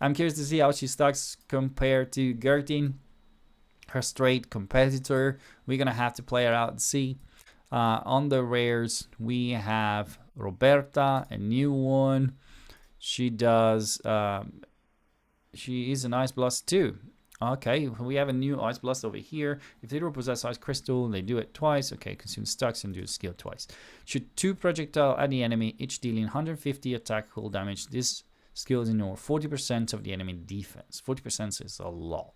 I'm curious to see how she stacks compared to Gertin, her straight competitor. We're gonna have to play her out and see. On the rares, we have Roberta, a new one. She does. She is an Ice Blast too. Okay, we have a new Ice Blast over here. If they don't possess Ice Crystal, they do it twice. Okay, consume stacks and do the skill twice. Shoot 2 projectile at the enemy, each dealing 150 attack cold damage. This skills ignore 40% of the enemy defense. 40% is a lot.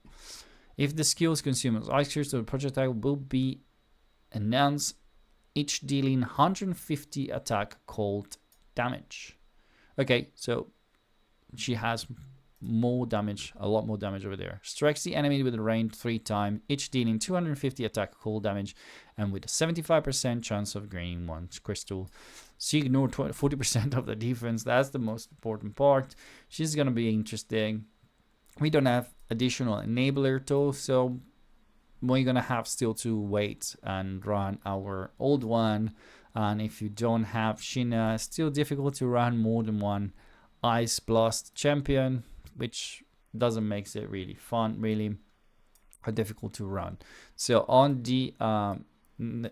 If the skills consume ice crystal, the projectile will be announced, each dealing 150 attack cold damage. Okay, so she has more damage, a lot more damage over there. Strikes the enemy with a range 3 times, each dealing 250 attack cold damage, and with a 75% chance of gaining 1 crystal. She ignored 40% of the defense. That's the most important part. She's gonna be interesting. We don't have additional enabler tools, so we're gonna have still to wait and run our old one. And if you don't have Sheena, it's still difficult to run more than 1 Ice Blast champion, which doesn't make it really fun, really difficult to run. So on the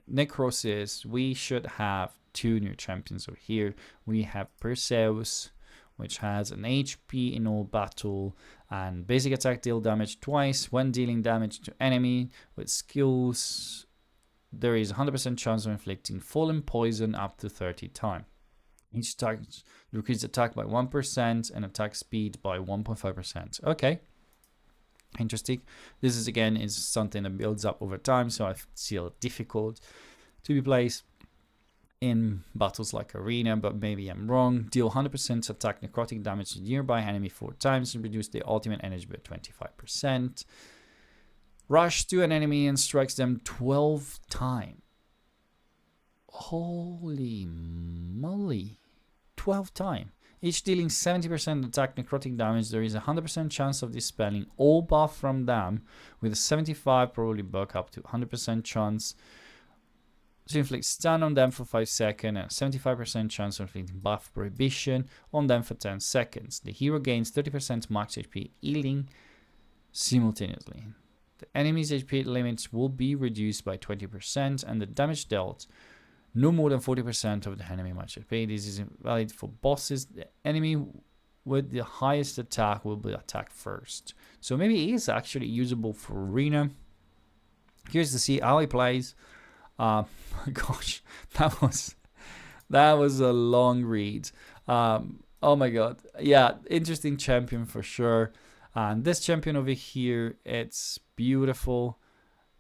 Necrosis, we should have two new champions over here. We have Perseus, which has an HP in all battle and basic attack deal damage twice when dealing damage to enemy with skills. There is 100% chance of inflicting fallen poison up to 30 times. Each attack decreases attack by 1% and attack speed by 1.5%. Okay. Interesting. This is again is something that builds up over time, so I feel it difficult to be placed in battles like Arena, but maybe I'm wrong. Deal 100% attack necrotic damage to nearby enemy 4 times and reduce the ultimate energy by 25%. Rush to an enemy and strikes them 12 times. Holy moly. 12 times. Each dealing 70% attack necrotic damage, there is a 100% chance of dispelling all buff from them, with a 75 probably buck up to 100% chance to inflict stun on them for 5 seconds, and a 75% chance of inflicting buff prohibition on them for 10 seconds. The hero gains 30% max HP healing simultaneously. The enemy's HP limits will be reduced by 20%, and the damage dealt no more than 40% of the enemy max HP. This is valid for bosses. The enemy with the highest attack will be attacked first. So maybe it is actually usable for Arena. Curious to see how he plays. Gosh, that was a long read. Oh my god, yeah, interesting champion for sure. And this champion over here, it's beautiful.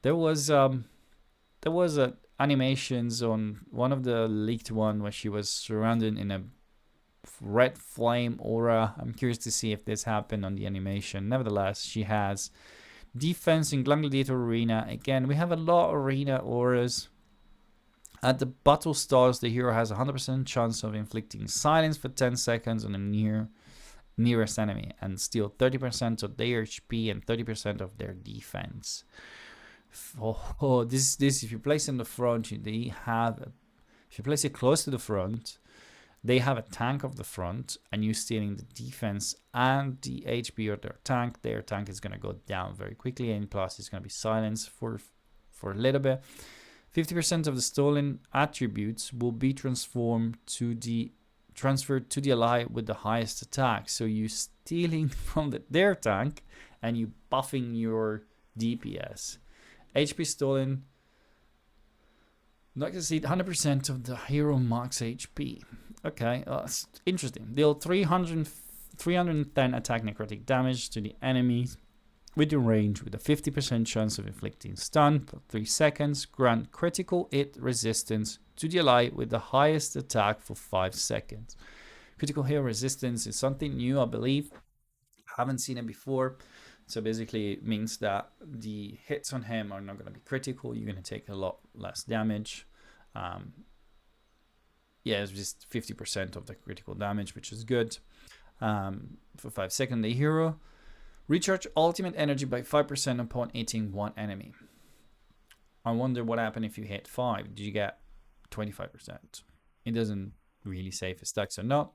There was animations on one of the leaked one where she was surrounded in a red flame aura. I'm curious to see if this happened on the animation. Nevertheless, she has defense in Gladiator Arena. Again, we have a lot of arena auras. At the battle stars, the hero has a 100% chance of inflicting silence for 10 seconds on the nearest enemy and steal 30% of their HP and 30% of their defense. Oh, this if you place it in the front, if you place it close to the front, they have a tank of the front, and you stealing the defense and the HP of their tank is going to go down very quickly, and plus it's going to be silenced for a little bit. 50% of the stolen attributes will be transferred to the ally with the highest attack. So you stealing from their tank and you buffing your DPS. HP stolen not to exceed 100% of the hero max HP. Okay, that's interesting. Deal 310 attack necrotic damage to the enemies within range with a 50% chance of inflicting stun for 3 seconds. Grant critical hit resistance to the ally with the highest attack for 5 seconds. Critical hit resistance is something new, I believe. Haven't seen it before. So basically it means that the hits on him are not going to be critical. You're going to take a lot less damage. Yeah, it's just 50% of the critical damage, which is good. For 5 seconds, the hero recharge ultimate energy by 5% upon hitting one enemy. I wonder what happened if you hit 5. Did you get 25%? It doesn't really say if it stacks or not.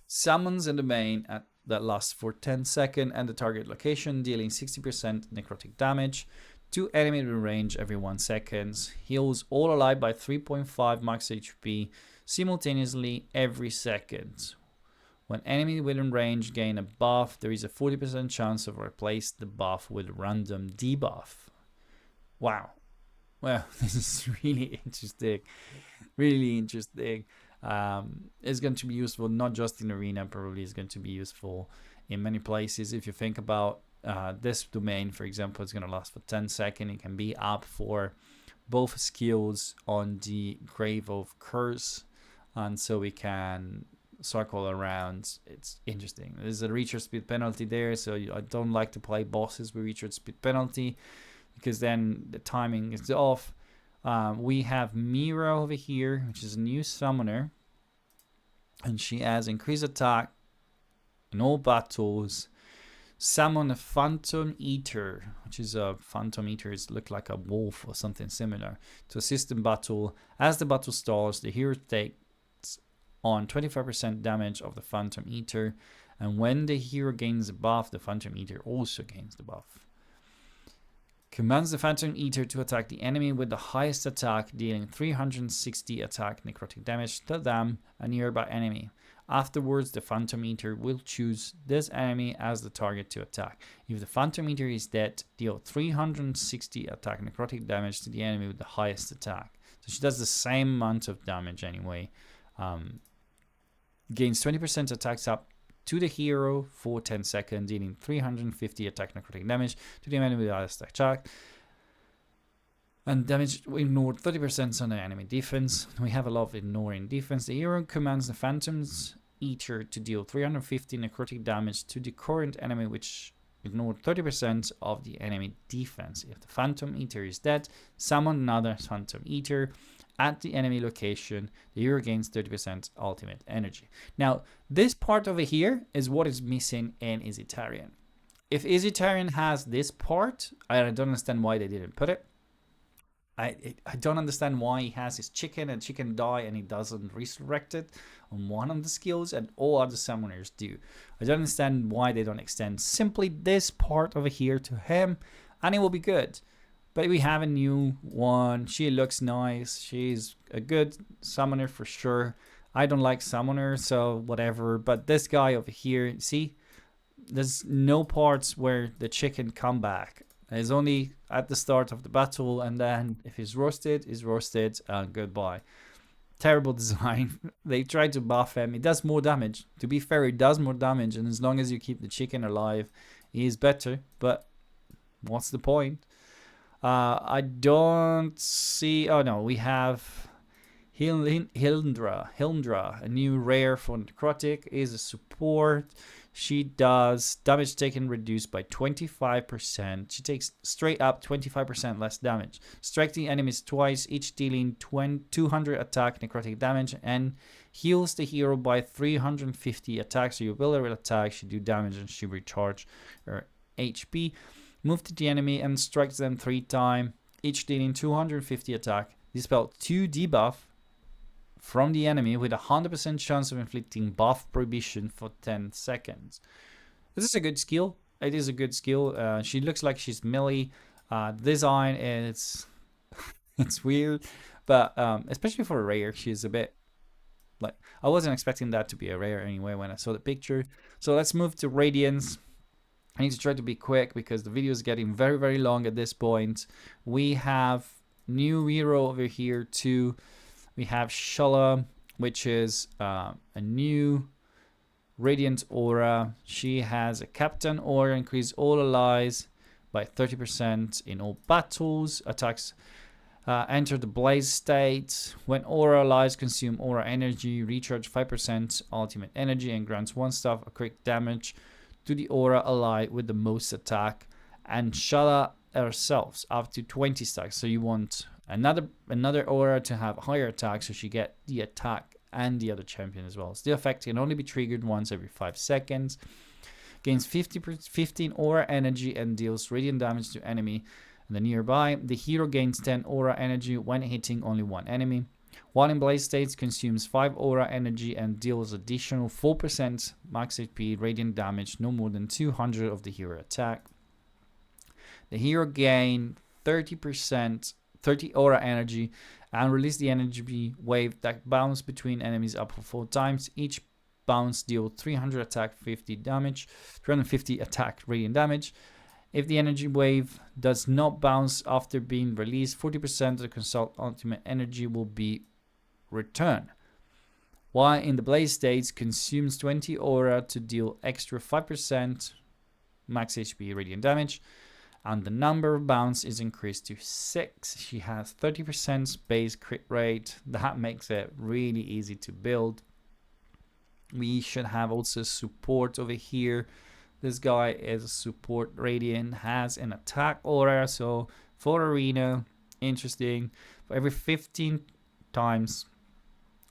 Summons in the main that lasts for 10 seconds and the target location, dealing 60% necrotic damage to enemy in range every 1 second. Heals all alive by 3.5 max HP simultaneously every second. When enemy within range gain a buff, there is a 40% chance of replace the buff with random debuff. Wow. Well, this is really interesting. Really interesting. It's going to be useful not just in Arena, probably it's going to be useful in many places. If you think about this domain, for example, it's going to last for 10 seconds. It can be up for both skills on the Grave of Curse, and so we can circle around. It's interesting. There's a recharge speed penalty there, so I don't like to play bosses with recharge speed penalty because then the timing is off. We have Mira over here, which is a new summoner, and she has increased attack in all battles. Summon a Phantom Eater, which is a Phantom Eater. It looks like a wolf or something similar, to assist in battle. As the battle stalls, the hero takes on 25% damage of the Phantom Eater, And when the hero gains a buff, the Phantom Eater also gains the buff. Commands the Phantom Eater to attack the enemy with the highest attack, dealing 360 attack necrotic damage to them, a nearby enemy. Afterwards, the Phantom Eater will choose this enemy as the target to attack. If the Phantom Eater is dead, deal 360 attack necrotic damage to the enemy with the highest attack. So she does the same amount of damage anyway. Gains 20% attacks up to the hero for 10 seconds, dealing 350 attack necrotic damage to the enemy with the highest attack. And damage ignored 30% on the enemy defense. We have a lot of ignoring defense. The hero commands the Phantom's Eater to deal 350 necrotic damage to the current enemy, which ignored 30% of the enemy defense. If the Phantom Eater is dead, summon another Phantom Eater at the enemy location. The hero gains 30% ultimate energy. Now, this part over here is what is missing in Izitarian. If Izitarian has this part, I don't understand why they didn't put it. I don't understand why he has his chicken and chicken die and he doesn't resurrect it on one of the skills and all other summoners do. I don't understand why they don't extend simply this part over here to him and it will be good. But we have a new one. She looks nice. She's a good summoner for sure. I don't like summoners, so whatever. But this guy over here, see? There's no parts where the chicken come back. It's only at the start of the battle, and then if he's roasted, and goodbye. Terrible design. They tried to buff him. It does more damage. To be fair, it does more damage, and as long as you keep the chicken alive, he is better. But what's the point? I don't see... Oh no, we have Hildra, a new rare for Necrotic, is a support. She does damage taken reduced by 25%. She takes straight up 25% less damage. Strike the enemies twice, each dealing 200 attack necrotic damage, and heals the hero by 350 attacks. So you will attack, she do damage, and she recharge her HP. Move to the enemy and strikes them 3 times, each dealing 250 attack. Dispel 2 debuff from the enemy with a 100% chance of inflicting buff prohibition for 10 seconds. This is a good skill. It is a good skill. She looks like she's melee. Design is it's weird, but especially for a rare, she's a bit like, I wasn't expecting that to be a rare anyway when I saw the picture. So let's move to Radiance. I need to try to be quick because the video is getting very, very long at this point. We have new hero over here too. We have Shala, which is a new Radiant Aura. She has a Captain Aura, increase all allies by 30% in all battles. Attacks enter the Blaze state. When Aura allies consume Aura energy, recharge 5% ultimate energy and grants 1 staff of crit damage to the Aura ally with the most attack. And Shala herself up to 20 stacks. So you want another aura to have higher attack, so she get the attack and the other champion as well. So the effect can only be triggered once every 5 seconds. Gains 15 aura energy and deals radiant damage to enemy and the nearby. The hero gains 10 aura energy when hitting only 1 enemy. While in Blaze states, consumes 5 aura energy and deals additional 4% max HP radiant damage, no more than 200 of the hero attack. The hero gain 30 aura energy and release the energy wave that bounce between enemies up for 4 times. Each bounce deal 300 attack 350 attack radiant damage. If the energy wave does not bounce after being released, 40% of the consult ultimate energy will be returned. While in the Blaze states, consumes 20 aura to deal extra 5% max HP radiant damage. And the number of bounce is increased to 6. She has 30% base crit rate. That makes it really easy to build. We should have also support over here. This guy is a support radiant, has an attack aura. So for arena, interesting. For every 15 times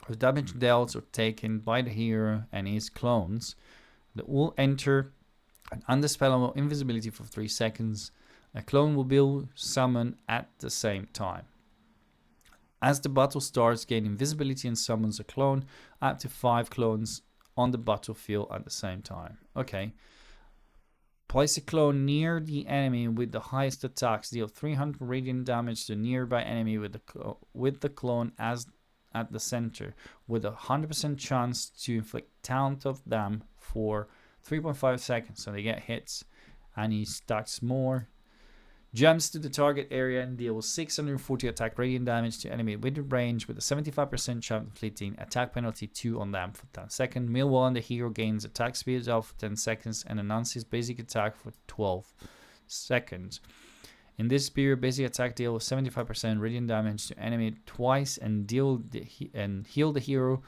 the damage dealt or taken by the hero and his clones, that will enter an undispellable invisibility for 3 seconds. A clone will be summoned at the same time. As the battle starts, gain invisibility and summons a clone. Up to 5 clones on the battlefield at the same time. Okay. Place a clone near the enemy with the highest attacks. Deal 300 radiant damage to nearby enemy with the clone as at the center, with a 100% chance to inflict taunt of them for 3.5 seconds. So they get hits, and he stacks more. Jumps to the target area and deals 640 attack radiant damage to enemy within range with a 75% chance of inflicting attack penalty 2 on them for 10 seconds. Meanwhile, the hero gains attack speed of 10 seconds and announces basic attack for 12 seconds. In this period, basic attack deals 75% radiant damage to enemy twice and heal the hero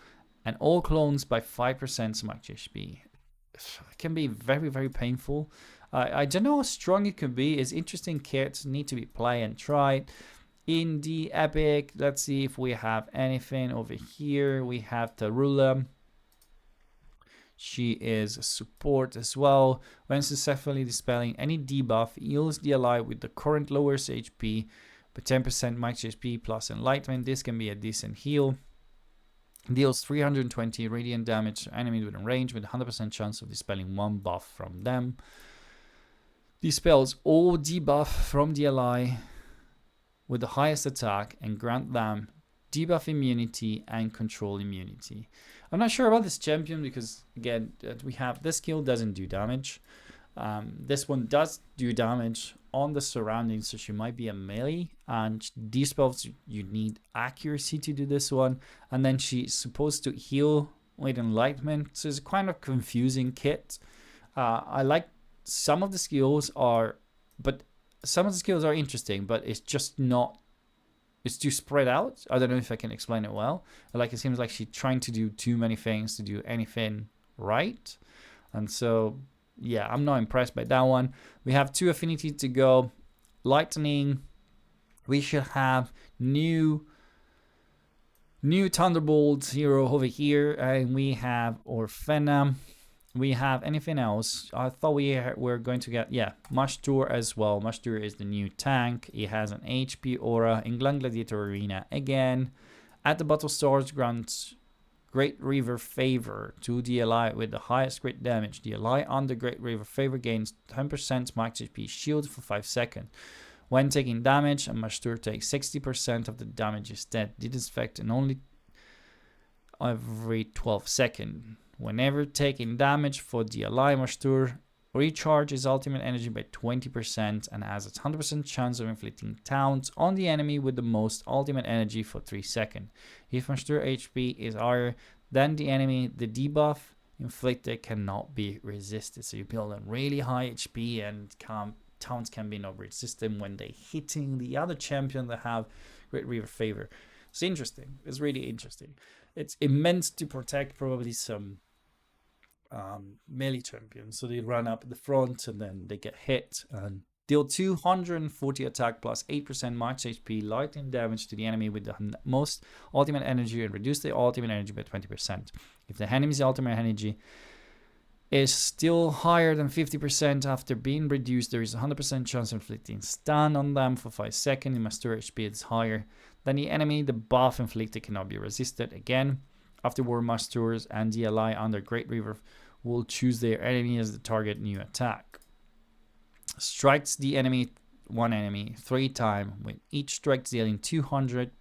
and all clones by 5% so much HP. It can be very, very painful. I don't know how strong it could be. It's interesting kits, need to be played and tried. In the epic, let's see if we have anything over here. We have Tarula. She is a support as well. When successfully dispelling any debuff, heals the ally with the current lowest HP, but 10% max HP plus enlightenment. This can be a decent heal. Deals 320 radiant damage to enemies within range with 100% chance of dispelling one buff from them. Dispels all debuff from the ally with the highest attack and grant them debuff immunity and control immunity. I'm not sure about this champion because, again, we have this skill doesn't do damage. This one does do damage on the surroundings, so she might be a melee. And these spells, you need accuracy to do this one. And then she's supposed to heal with enlightenment. So it's a kind of confusing kit. I like some of the skills are interesting, but it's just not. It's too spread out. I don't know if I can explain it well. Like, it seems like she's trying to do too many things to do anything right. And so, yeah, I'm not impressed by that one. We have 2 affinities to go. Lightning. We should have new Thunderbolt hero over here. And we have Venom. We have anything else? I thought we were going to get, Mashtur as well. Mashtur is the new tank. He has an HP aura in Gladiator Arena again. At the battle stars, grants Great River Favor to the ally with the highest crit damage. The ally under Great River Favor gains 10% max HP shield for 5 seconds. When taking damage, and Mashtur takes 60% of the damage instead. This effect and only every 12 seconds. Whenever taking damage for the ally, Mashtur recharges ultimate energy by 20% and has a 100% chance of inflicting taunts on the enemy with the most ultimate energy for 3 seconds. If Mashtur HP is higher than the enemy, the debuff inflicted cannot be resisted. So you build a really high HP and taunts can be not resisted when they hitting the other champion that have Great River Favor. It's interesting. It's really interesting. It's meant to protect probably some melee champions, so they run up the front and then they get hit and deal 240 attack plus 8% max HP lightning damage to the enemy with the most ultimate energy and reduce the ultimate energy by 20%. If the enemy's ultimate energy is still higher than 50% after being reduced, there is a 100% chance of inflicting stun on them for 5 seconds. If Master HP is higher than the enemy, the buff inflicted cannot be resisted again. Afterward, Masters and the ally under Great River will choose their enemy as the target new attack. Strikes the one enemy 3 times, with each strike dealing 200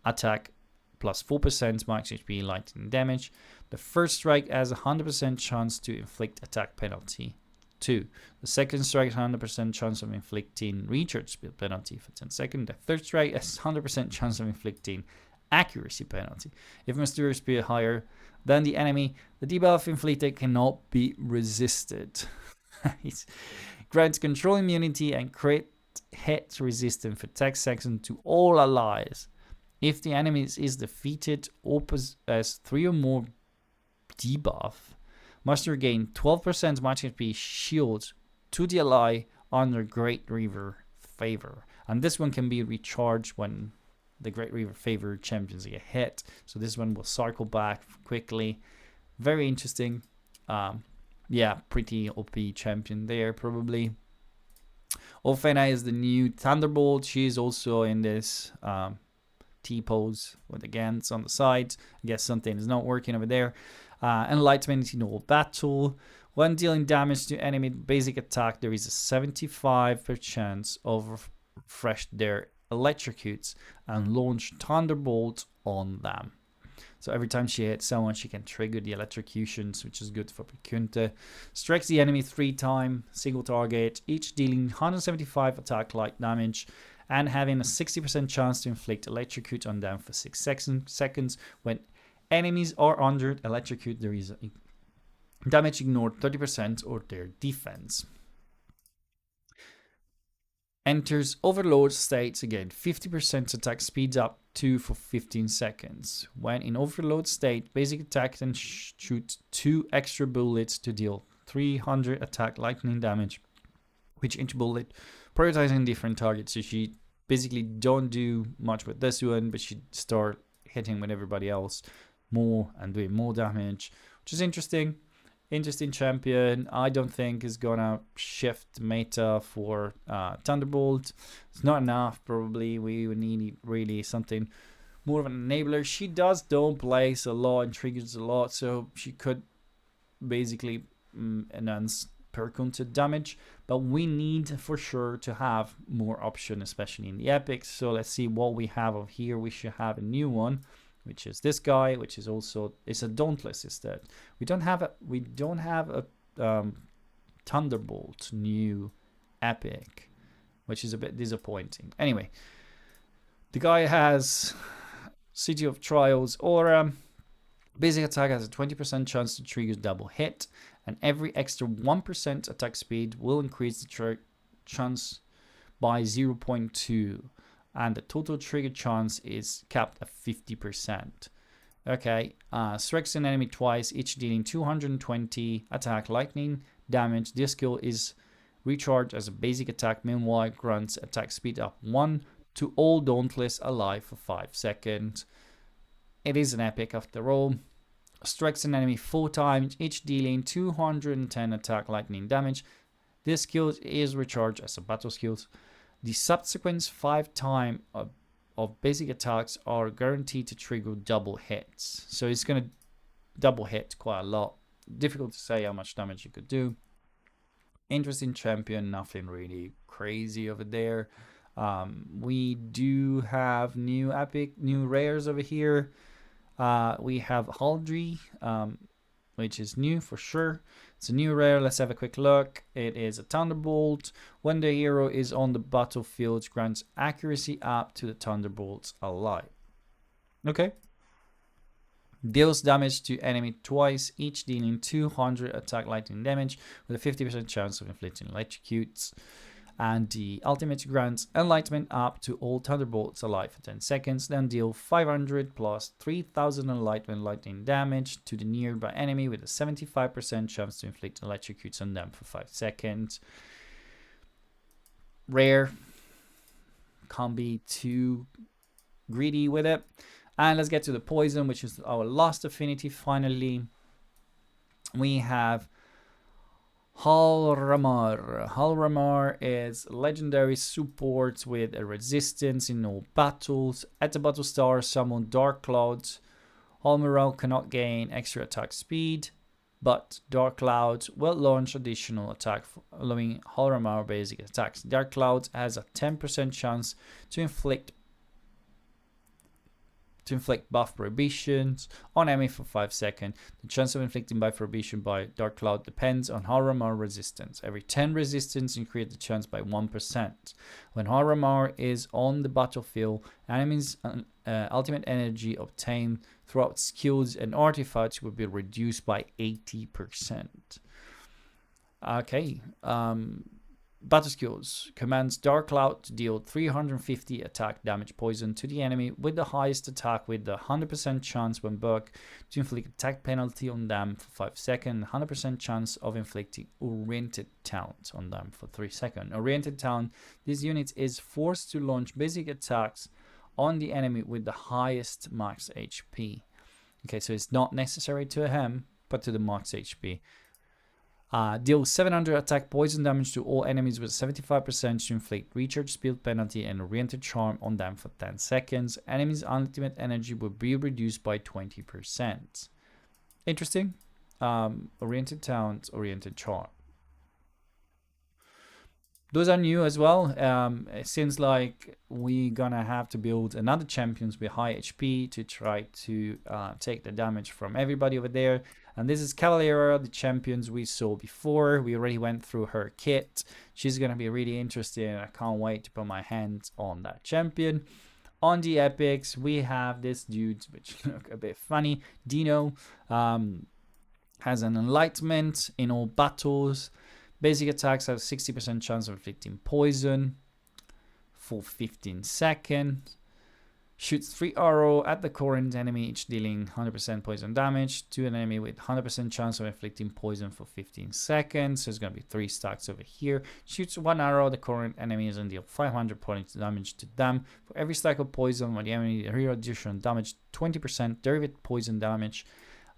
attack plus 4% max HP lightning damage. The first strike has a 100% chance to inflict attack penalty 2. The second strike has 100% chance of inflicting recharge penalty for 10 seconds. The third strike has 100% chance of inflicting accuracy penalty. If Mysterious Spear higher than the enemy, the debuff inflicted cannot be resisted. It grants control immunity and crit hit resistance for 10 seconds to all allies. If the enemy is defeated or possesses 3 or more debuff, must regain 12% max HP shield to the ally under Great River Favor. And this one can be recharged when the Great River Favor champions get hit. So this one will cycle back quickly. Very interesting. Pretty OP champion there, probably. Ofena is the new Thunderbolt. She's also in this T-pose with the Gans on the side. I guess something is not working over there. Enlightenment in all battle. When dealing damage to enemy basic attack, there is a 75% chance of refresh their electrocutes and launch Thunderbolt on them. So every time she hits someone, she can trigger the electrocutions, which is good for Picunte. Strikes the enemy 3 times, single target, each dealing 175 attack light damage and having a 60% chance to inflict electrocute on them for 6 seconds. When enemies are under electrocute, there is a damage ignored 30% or their defense. Enters overload states again, 50% attack speeds up 2 for 15 seconds. When in overload state, basic attack then shoots 2 extra bullets to deal 300 attack lightning damage, which each bullet prioritizing different targets. So she basically don't do much with this one, but she start hitting with everybody else more and doing more damage, which is interesting. Interesting champion. I don't think is gonna shift meta for Thunderbolt. It's not enough. Probably we would need really something more of an enabler. She does don't place a lot and triggers a lot, so she could basically enhance per counted damage. But we need for sure to have more option, especially in the epics. So let's see what we have of here. We should have a new one, which is this guy, which is also it's a Dauntless instead. We don't have a Thunderbolt new epic, which is a bit disappointing. Anyway, the guy has City of Trials aura. Basic attack has a 20% chance to trigger double hit, and every extra 1% attack speed will increase the chance by 0.2. And the total trigger chance is capped at 50%. Okay, strikes an enemy twice, each dealing 220 attack lightning damage. This skill is recharged as a basic attack, meanwhile grants attack speed up 1 to all Dauntless alive for 5 seconds. It is an epic after all. Strikes an enemy 4 times, each dealing 210 attack lightning damage. This skill is recharged as a battle skill. The subsequent 5 times of basic attacks are guaranteed to trigger double hits. So it's going to double hit quite a lot. Difficult to say how much damage you could do. Interesting champion, nothing really crazy over there. We do have new rares over here. We have Haldry, which is new for sure. It's a new rare. Let's have a quick look. It is a Thunderbolt. When the hero is on the battlefield, grants accuracy up to the Thunderbolts alive. Okay. Deals damage to enemy twice, each dealing 200 attack lightning damage with a 50% chance of inflicting electrocutes. And the ultimate grants enlightenment up to all Thunderbolts alive for 10 seconds, then deal 500 plus 3000 enlightenment lightning damage to the nearby enemy with a 75% chance to inflict electrocutes on them for 5 seconds. Rare. Can't be too greedy with it. And let's get to the poison, which is our last affinity finally. We have Halramar. Halramar is legendary support with a resistance in all battles. At the battle star, summon Dark Clouds. Halramar cannot gain extra attack speed, but Dark Clouds will launch additional attack following Halramar basic attacks. Dark Clouds has a 10% chance to inflict buff prohibitions on enemy for 5 seconds. The chance of inflicting buff prohibition by Dark Cloud depends on Halramar resistance. Every 10 resistance increase the chance by 1%. When Halramar is on the battlefield, enemies' ultimate energy obtained throughout skills and artifacts will be reduced by 80%. Okay. Battle skills commands Dark Cloud to deal 350 attack damage poison to the enemy with the highest attack with the 100% chance when bugged to inflict attack penalty on them for 5 seconds, 100% chance of inflicting oriented taunt on them for 3 seconds. Oriented taunt, this unit is forced to launch basic attacks on the enemy with the highest max HP. Okay, so it's not necessary to him, but to the max HP. Deal 700 attack poison damage to all enemies with 75% to inflict recharge speed penalty and oriented charm on them for 10 seconds. Enemies' ultimate energy will be reduced by 20%. Interesting. Oriented towns, oriented chart. Those are new as well. It seems like we're gonna have to build another champions with high HP to try to take the damage from everybody over there. And this is Calavera, the champions we saw before. We already went through her kit. She's gonna be really interesting. I can't wait to put my hands on that champion. On the epics, we have this dude, which look a bit funny. Dino has an enlightenment in all battles. Basic attacks have 60% chance of inflicting poison for 15 seconds. Shoots 3 arrows at the current enemy, each dealing 100% poison damage to an enemy with 100% chance of inflicting poison for 15 seconds. So it's going to be 3 stacks over here. Shoots 1 arrow at the current enemies and deal 500 points damage to them. For every stack of poison when the enemy hero additional damage, 20% derivative poison damage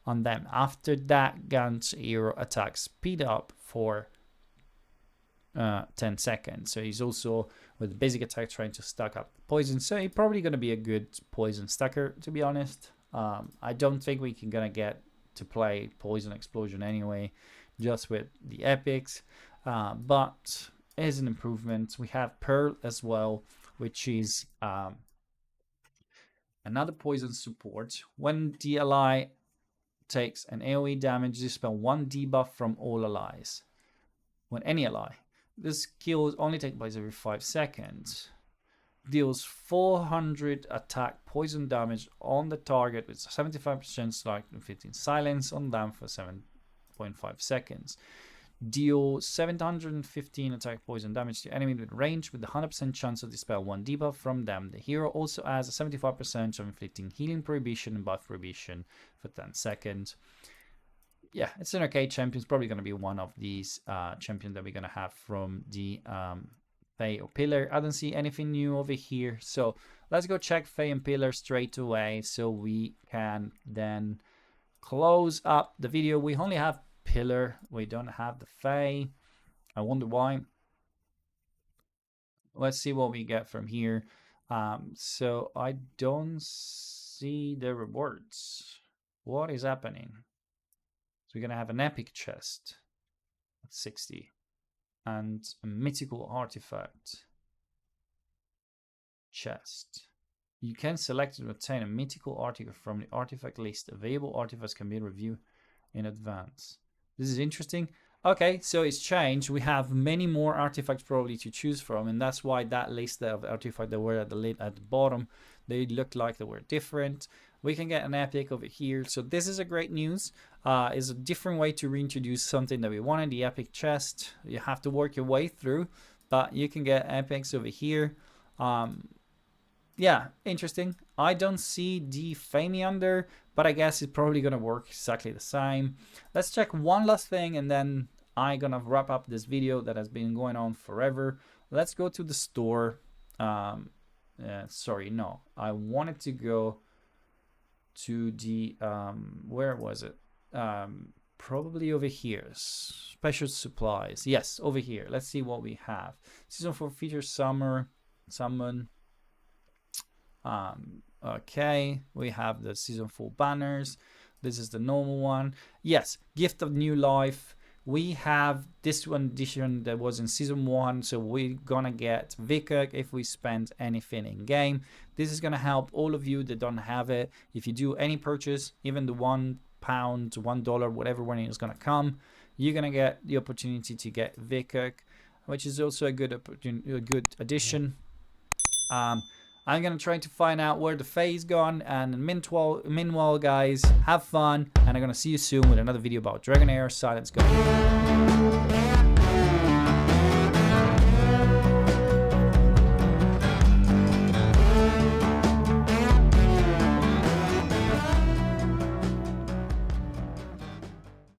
on them. After that, Gant's hero attacks speed up for 10 seconds. So he's also with the basic attack trying to stack up poison. So he's probably going to be a good poison stacker, to be honest. I don't think we can gonna get to play poison explosion anyway, just with the epics. But it is an improvement. We have Pearl as well, which is another poison support. When the ally takes an AoE damage, dispel 1 debuff from all allies. When any ally. This kills only take place every 5 seconds. Deals 400 attack poison damage on the target with 75% strike and 15 silence on them for 7.5 seconds. Deal 715 attack poison damage to enemy with range with the 100% chance to dispel 1 debuff from them. The hero also has a 75% of inflicting healing prohibition and buff prohibition for 10 seconds. Yeah, it's an arcade champion. It's probably going to be one of these champions that we're going to have from the Fae or Pillar. I don't see anything new over here. So let's go check Fae and Pillar straight away so we can then close up the video. We only have Pillar. We don't have the Fae. I wonder why. Let's see what we get from here. So I don't see the rewards. What is happening? So we're going to have an epic chest at 60 and a mythical artifact chest. You can select and obtain a mythical artifact from the artifact list. Available artifacts can be reviewed in advance. This is interesting. Okay, so it's changed. We have many more artifacts probably to choose from, and that's why that list of artifacts that were at the bottom, they looked like they were different. We can get an epic over here. So this is a great news. It's a different way to reintroduce something that we wanted, the epic chest. You have to work your way through, but you can get epics over here. Yeah, interesting. I don't see the Fame under, but I guess it's probably gonna work exactly the same. Let's check one last thing and then I'm gonna wrap up this video that has been going on forever. Let's go to the store. Sorry, no, I wanted to go to the where was it? Probably over here. Special supplies. Yes, over here. Let's see what we have. Season 4 features summon. Okay, we have the season 4 banners. This is the normal one. Yes, gift of new life. We have this one edition that was in season 1, so we're gonna get Vikak if we spend anything in game. This is gonna help all of you that don't have it. If you do any purchase, even the £1, $1, whatever when it's gonna come, you're gonna get the opportunity to get Vikak, which is also a good addition. I'm gonna try to find out where the Fae is gone, and meanwhile guys, have fun, and I'm gonna see you soon with another video about Dragonheir. Silence, go.